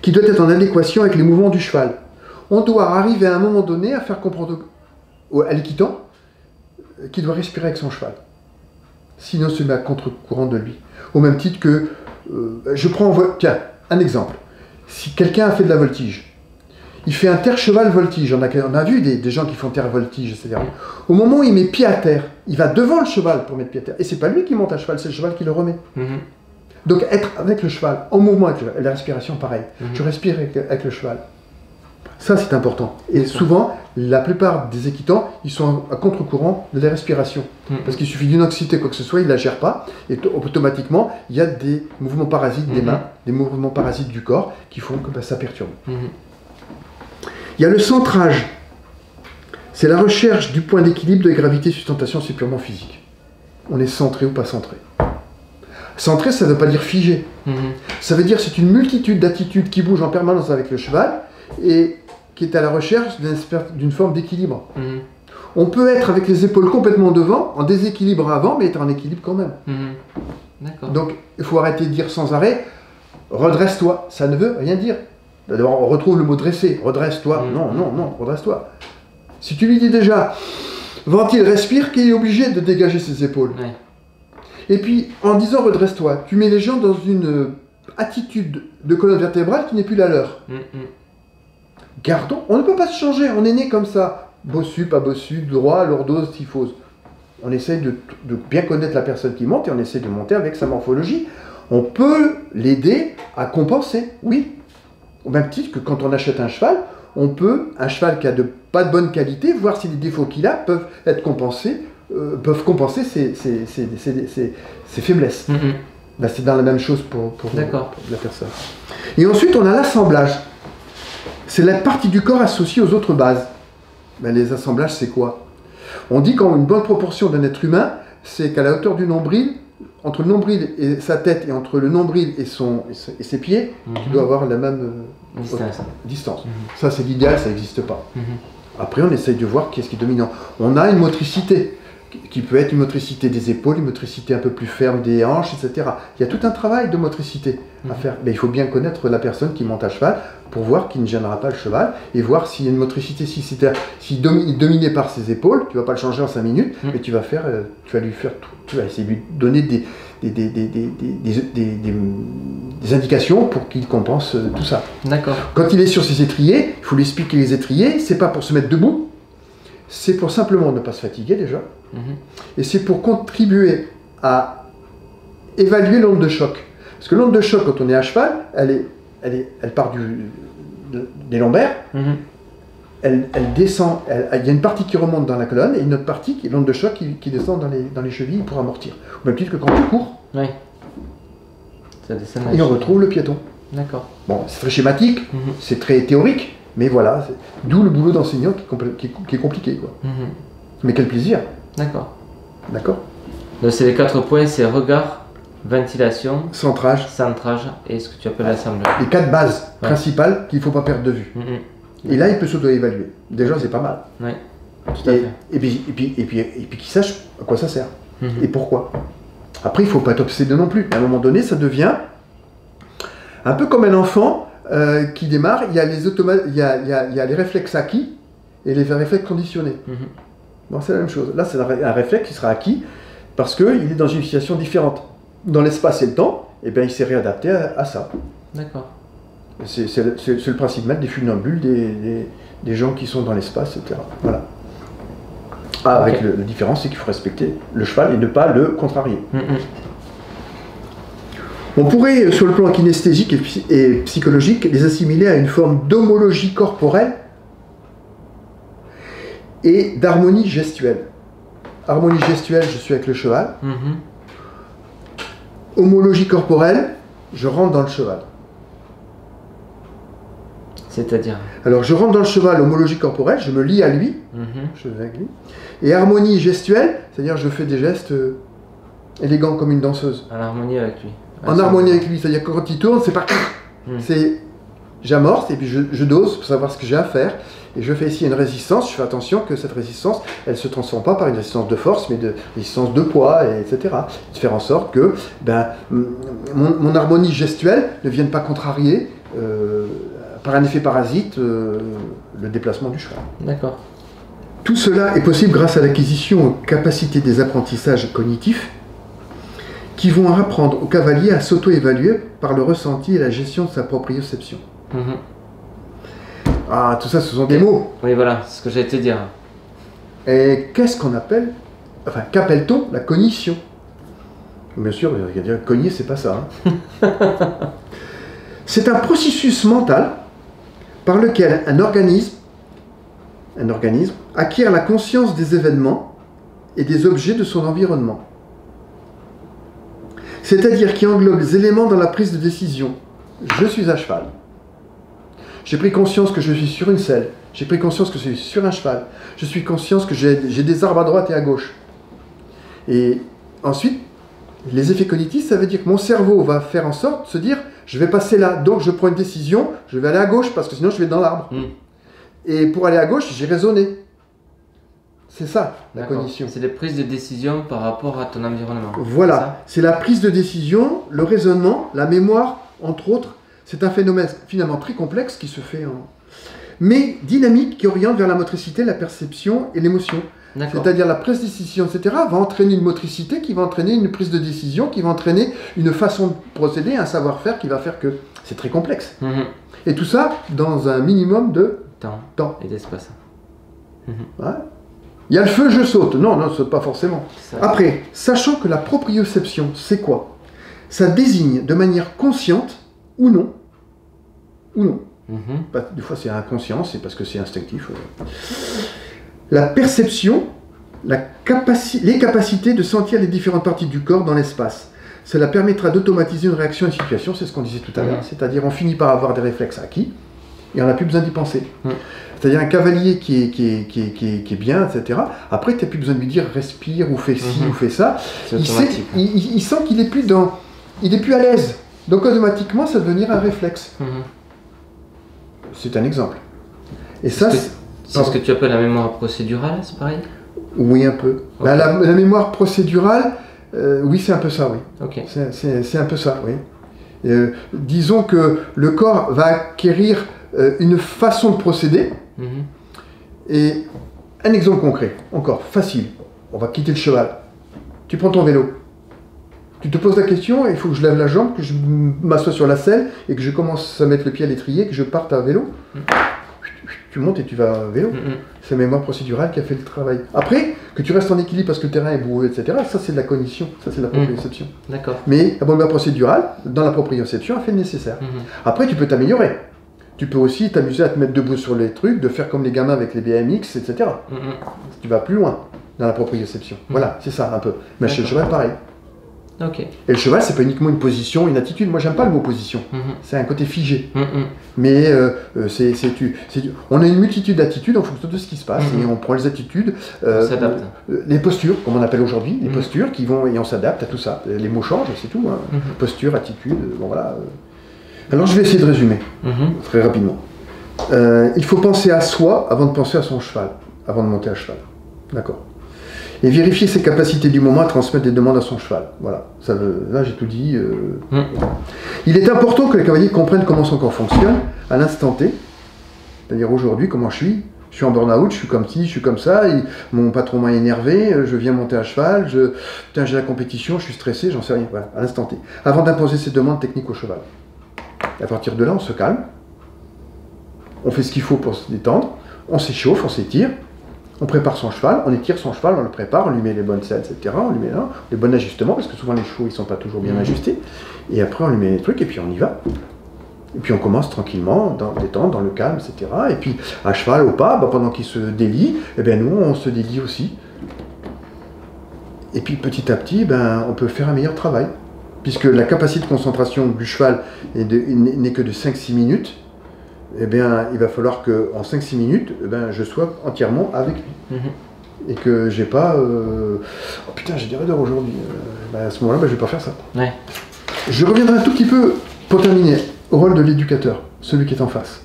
qui doit être en adéquation avec les mouvements du cheval. On doit arriver à un moment donné à faire comprendre à l'équitant qu'il doit respirer avec son cheval. Sinon, se met à contre-courant de lui. Au même titre que, tiens, un exemple. Si quelqu'un a fait de la voltige, il fait un terre-cheval voltige. On a vu des gens qui font terre-voltige, c'est-à-dire au moment où il met pied à terre, il va devant le cheval pour mettre pied à terre. Et c'est pas lui qui monte à cheval, c'est le cheval qui le remet. Donc être avec le cheval, en mouvement avec la respiration, pareil. Je respire avec le cheval. Ça, c'est important. Et souvent, la plupart des équitants, ils sont à contre-courant de la respiration. Parce qu'il suffit d'une anxiété, quoi que ce soit, ils ne la gèrent pas. Et automatiquement, il y a des mouvements parasites des mains, des mouvements parasites du corps qui font que ça perturbe. Il y a le centrage. C'est la recherche du point d'équilibre de gravité sustentation, c'est purement physique. On est centré ou pas centré. Centré, ça ne veut pas dire figé. Ça veut dire c'est une multitude d'attitudes qui bougent en permanence avec le cheval et qui est à la recherche d'une forme d'équilibre. On peut être avec les épaules complètement devant, en déséquilibre avant, mais être en équilibre quand même. Donc, il faut arrêter de dire sans arrêt « redresse-toi ». Ça ne veut rien dire. D'abord, on retrouve le mot « dresser ». « Redresse-toi ». Non, non, non, redresse-toi. Si tu lui dis déjà « ventile, respire », qu'il est obligé de dégager ses épaules. Et puis, en disant « redresse-toi », tu mets les gens dans une attitude de colonne vertébrale qui n'est plus la leur. Gardons, on ne peut pas se changer, on est né comme ça. Bossu, pas bossu, droit, lordose, typhose. On essaye de bien connaître la personne qui monte et on essaie de monter avec sa morphologie. On peut l'aider à compenser, oui. Au même titre que quand on achète un cheval, on peut, un cheval qui a pas de bonne qualité, voir si les défauts qu'il a peuvent être compensés, peuvent compenser ses faiblesses. Ben, c'est dans la même chose pour la personne. Et ensuite, on a l'assemblage. C'est la partie du corps associée aux autres bases. Ben, les assemblages, c'est quoi? On dit qu'une bonne proportion d'un être humain, c'est qu'à la hauteur du nombril, entre le nombril et sa tête et entre le nombril et ses pieds, il doit avoir la même distance. Ça, c'est l'idéal, ça n'existe pas. Après, on essaye de voir qu'est-ce qui est dominant. On a une motricité, qui peut être une motricité des épaules, une motricité un peu plus ferme des hanches, etc. Il y a tout un travail de motricité à faire. Mais il faut bien connaître la personne qui monte à cheval pour voir qu'il ne gênera pas le cheval et voir s'il y a une motricité, s'il est dominé par ses épaules, tu ne vas pas le changer en 5 minutes, mais tu vas lui faire tout. Tu vas essayer de lui donner des indications pour qu'il compense tout ça. D'accord. Quand il est sur ses étriers, il faut lui expliquer les étriers, c'est pas pour se mettre debout, c'est pour simplement ne pas se fatiguer déjà, et c'est pour contribuer à évaluer l'onde de choc. Parce que l'onde de choc, quand on est à cheval, elle part des lombaires, elle descend, il y a une partie qui remonte dans la colonne et une autre partie, qui est l'onde de choc, qui descend dans les chevilles pour amortir. Au même titre que quand tu cours. Ça descend et on retrouve le piéton. D'accord. Bon, c'est très schématique, c'est très théorique, mais voilà, d'où le boulot d'enseignant qui est compliqué, quoi. Mais quel plaisir. D'accord. D'accord. Donc c'est les 4 points, c'est regard, ventilation, centrage et ce que tu appelles l'assemblage. Les 4 bases principales qu'il ne faut pas perdre de vue. Et là, il peut s'auto-évaluer. Déjà, c'est pas mal. Oui, tout à fait. Et puis qu'il sache à quoi ça sert et pourquoi. Après, il ne faut pas être obsédé non plus. À un moment donné, ça devient un peu comme un enfant qui démarre. Il y a les réflexes acquis et les réflexes conditionnés. Bon, c'est la même chose. Là, c'est un réflexe qui sera acquis parce qu'il est dans une situation différente. Dans l'espace et le temps, eh bien, il s'est réadapté à ça. D'accord. C'est le principe même des funambules, des gens qui sont dans l'espace, etc. Voilà. Avec la différence, c'est qu'il faut respecter le cheval et ne pas le contrarier. On pourrait, sur le plan kinesthésique et psychologique, les assimiler à une forme d'homologie corporelle et d'harmonie gestuelle. Harmonie gestuelle, je suis avec le cheval. Homologie corporelle, je rentre dans le cheval. C'est-à-dire? Alors, je rentre dans le cheval, homologie corporelle, je me lie à lui, je vais avec lui. Et harmonie gestuelle, c'est-à-dire je fais des gestes élégants comme une danseuse. En harmonie avec lui. En harmonie avec lui, c'est-à-dire que quand il tourne, c'est pas... C'est... J'amorce et puis je dose pour savoir ce que j'ai à faire. Et je fais ici une résistance, je fais attention que cette résistance, elle ne se transforme pas par une résistance de force, mais de résistance de poids, etc. De faire en sorte que mon harmonie gestuelle ne vienne pas contrarier par un effet parasite le déplacement du cheval. D'accord. Tout cela est possible grâce à l'acquisition aux capacités des apprentissages cognitifs qui vont apprendre au cavalier à s'auto-évaluer par le ressenti et la gestion de sa proprioception. Ah, tout ça, ce sont des mots. Oui, voilà, c'est ce que j'allais te dire. Et qu'est-ce qu'on appelle, enfin, qu'appelle-t-on la cognition? Bien sûr, il y a dire cogner, c'est pas ça. Hein. C'est un processus mental par lequel un organisme acquiert la conscience des événements et des objets de son environnement. C'est-à-dire qui englobe les éléments dans la prise de décision. Je suis à cheval. J'ai pris conscience que je suis sur une selle. J'ai pris conscience que je suis sur un cheval. Je suis conscience que j'ai des arbres à droite et à gauche. Et ensuite, les effets cognitifs, ça veut dire que mon cerveau va faire en sorte de se dire je vais passer là, donc je prends une décision, je vais aller à gauche parce que sinon je vais dans l'arbre. Et pour aller à gauche, j'ai raisonné. C'est ça, la cognition. C'est des prises de décision par rapport à ton environnement. Voilà, c'est la prise de décision, le raisonnement, la mémoire, entre autres. C'est un phénomène finalement très complexe qui se fait mais dynamique, qui oriente vers la motricité, la perception et l'émotion. C'est-à-dire la prise de décision, etc., va entraîner une motricité qui va entraîner une prise de décision, qui va entraîner une façon de procéder, un savoir-faire qui va faire que c'est très complexe. Et tout ça dans un minimum de temps. Et d'espace. Ouais. Il y a le feu, je saute. Non, non, saute pas forcément. Après, sachant que la proprioception, c'est quoi? Ça désigne de manière consciente ou non. Des fois c'est inconscient, c'est parce que c'est instinctif. La perception, les capacités de sentir les différentes parties du corps dans l'espace. Cela permettra d'automatiser une réaction à une situation, c'est ce qu'on disait tout à l'heure. C'est-à-dire on finit par avoir des réflexes acquis et on n'a plus besoin d'y penser. C'est-à-dire un cavalier qui est bien, etc. Après, tu n'as plus besoin de lui dire respire ou fais ci ou fais ça. Il sent qu'il est plus il est plus à l'aise. Donc automatiquement, ça va devenir un réflexe. C'est un exemple. Et ça, c'est ce que tu appelles la mémoire procédurale, c'est pareil? Oui, un peu. Okay. La mémoire procédurale, oui, c'est un peu ça, oui. Okay. C'est un peu ça, oui. Disons que le corps va acquérir une façon de procéder. Et un exemple concret, encore facile. On va quitter le cheval. Tu prends ton vélo. Tu te poses la question, il faut que je lève la jambe, que je m'assoie sur la selle et que je commence à mettre le pied à l'étrier, que je parte à vélo. Tu montes et tu vas à vélo. C'est la mémoire procédurale qui a fait le travail. Après, que tu restes en équilibre parce que le terrain est boueux, etc., ça c'est de la cognition, ça c'est de la proprioception. D'accord. Mais la mémoire procédurale, dans la proprioception, a fait le nécessaire. Après, tu peux t'améliorer. Tu peux aussi t'amuser à te mettre debout sur les trucs, de faire comme les gamins avec les BMX, etc. Tu vas plus loin dans la proprioception. Voilà, c'est ça un peu. Mais chez le cheval, pareil. Okay. Et le cheval, c'est pas uniquement une position, une attitude. Moi, j'aime pas le mot position. C'est un côté figé. Mais on a une multitude d'attitudes en fonction de ce qui se passe et on prend les attitudes, on s'adapte. Les postures, comme on appelle aujourd'hui, les postures qui vont et on s'adapte à tout ça. Les mots changent, c'est tout. Hein. Posture, attitude, bon voilà. Alors, je vais essayer de résumer très rapidement. Il faut penser à soi avant de penser à son cheval, avant de monter à cheval. D'accord. Et vérifier ses capacités du moment à transmettre des demandes à son cheval. Voilà, là j'ai tout dit. Il est important que le cavalier comprenne comment son corps fonctionne à l'instant T, c'est-à-dire aujourd'hui, comment je suis en burn-out, je suis comme ci, je suis comme ça, mon patron m'a énervé, je viens monter à cheval, j'ai la compétition, je suis stressé, j'en sais rien, voilà, à l'instant T. Avant d'imposer ses demandes techniques au cheval. À partir de là, on se calme, on fait ce qu'il faut pour se détendre, on s'échauffe, on s'étire, on prépare son cheval, on étire son cheval, on le prépare, on lui met les bonnes selles, etc. On lui met les bons ajustements, parce que souvent les chevaux ils sont pas toujours bien ajustés. Et après on lui met les trucs et puis on y va. Et puis on commence tranquillement, dans le détente, dans le calme, etc. Et puis à cheval, au pas, pendant qu'il se délie, eh bien nous on se délie aussi. Et puis petit à petit, on peut faire un meilleur travail. Puisque la capacité de concentration du cheval n'est que de 5-6 minutes, eh bien, il va falloir qu'en 5-6 minutes, je sois entièrement avec lui. Et que j'ai pas... Oh putain, j'ai des raideurs aujourd'hui. À ce moment-là, je vais pas faire ça. Ouais. Je reviendrai un tout petit peu, pour terminer, au rôle de l'éducateur, celui qui est en face.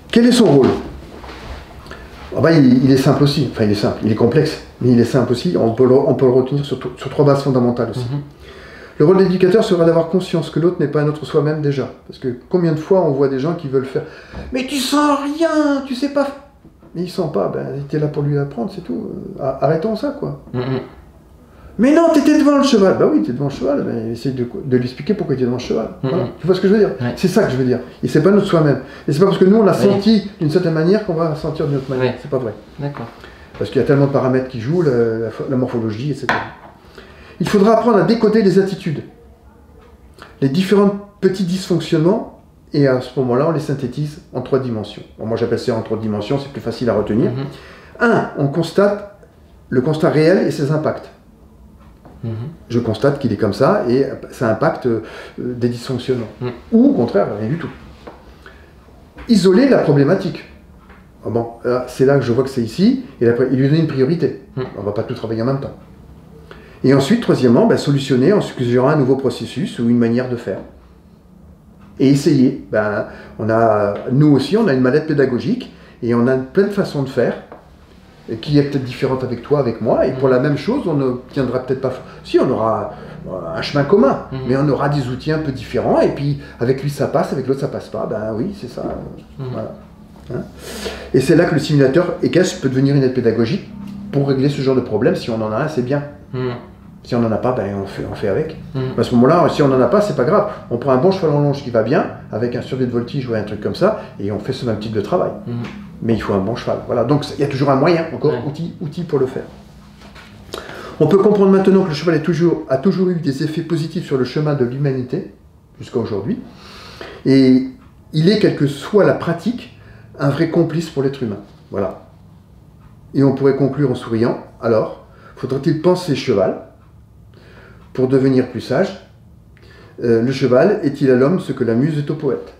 Quel est son rôle? Il est simple aussi. Enfin, il est simple, il est complexe, mais il est simple aussi. On peut le retenir sur 3 bases fondamentales aussi. Le rôle d'éducateur sera d'avoir conscience que l'autre n'est pas un autre soi-même déjà. Parce que combien de fois on voit des gens qui veulent faire « Mais tu sens rien, tu sais pas... » Mais il sent pas, tu es là pour lui apprendre, c'est tout. Arrêtons ça, quoi. Mais non, t'étais devant le cheval. Bah oui, t'es devant le cheval, mais essaye de lui expliquer pourquoi t'es devant le cheval. Voilà. Tu vois ce que je veux dire? C'est ça que je veux dire. Et c'est pas notre soi-même. Et c'est pas parce que nous on l'a senti d'une certaine manière qu'on va sentir d'une autre manière. C'est pas vrai. D'accord. Parce qu'il y a tellement de paramètres qui jouent, la morphologie, etc. Il faudra apprendre à décoder les attitudes, les différents petits dysfonctionnements, et à ce moment-là, on les synthétise en 3 dimensions. Bon, moi j'appelle ça en 3 dimensions, c'est plus facile à retenir. On constate le constat réel et ses impacts. Je constate qu'il est comme ça et ça impacte des dysfonctionnements. Ou au contraire, rien du tout. Isoler la problématique. Ah bon, c'est là que je vois que c'est ici, et lui donner une priorité. On ne va pas tout travailler en même temps. Et ensuite, troisièmement, solutionner en suggérant un nouveau processus ou une manière de faire. Et essayer. Nous aussi, on a une mallette pédagogique, et on a plein de façons de faire, qui est peut-être différente avec toi, avec moi, et pour la même chose, on ne tiendra peut-être pas... Si, on aura un chemin commun, mais on aura des outils un peu différents, et puis avec lui ça passe, avec l'autre ça passe pas, oui, c'est ça. Voilà. Hein, et c'est là que le simulateur EQUESS peut devenir une aide pédagogique pour régler ce genre de problème. Si on en a un, c'est bien. Si on n'en a pas, on fait avec. À ce moment-là, si on n'en a pas, c'est pas grave. On prend un bon cheval en longe qui va bien, avec un survie de voltige ou un truc comme ça, et on fait ce même type de travail. Mais il faut un bon cheval. Voilà. Donc il y a toujours un moyen, encore outil pour le faire. On peut comprendre maintenant que le cheval a toujours eu des effets positifs sur le chemin de l'humanité, jusqu'à aujourd'hui. Et il est, quelle que soit la pratique, un vrai complice pour l'être humain. Voilà. Et on pourrait conclure en souriant. Alors, faudrait-il penser cheval pour devenir plus sage? Le cheval est-il à l'homme ce que la muse est au poète?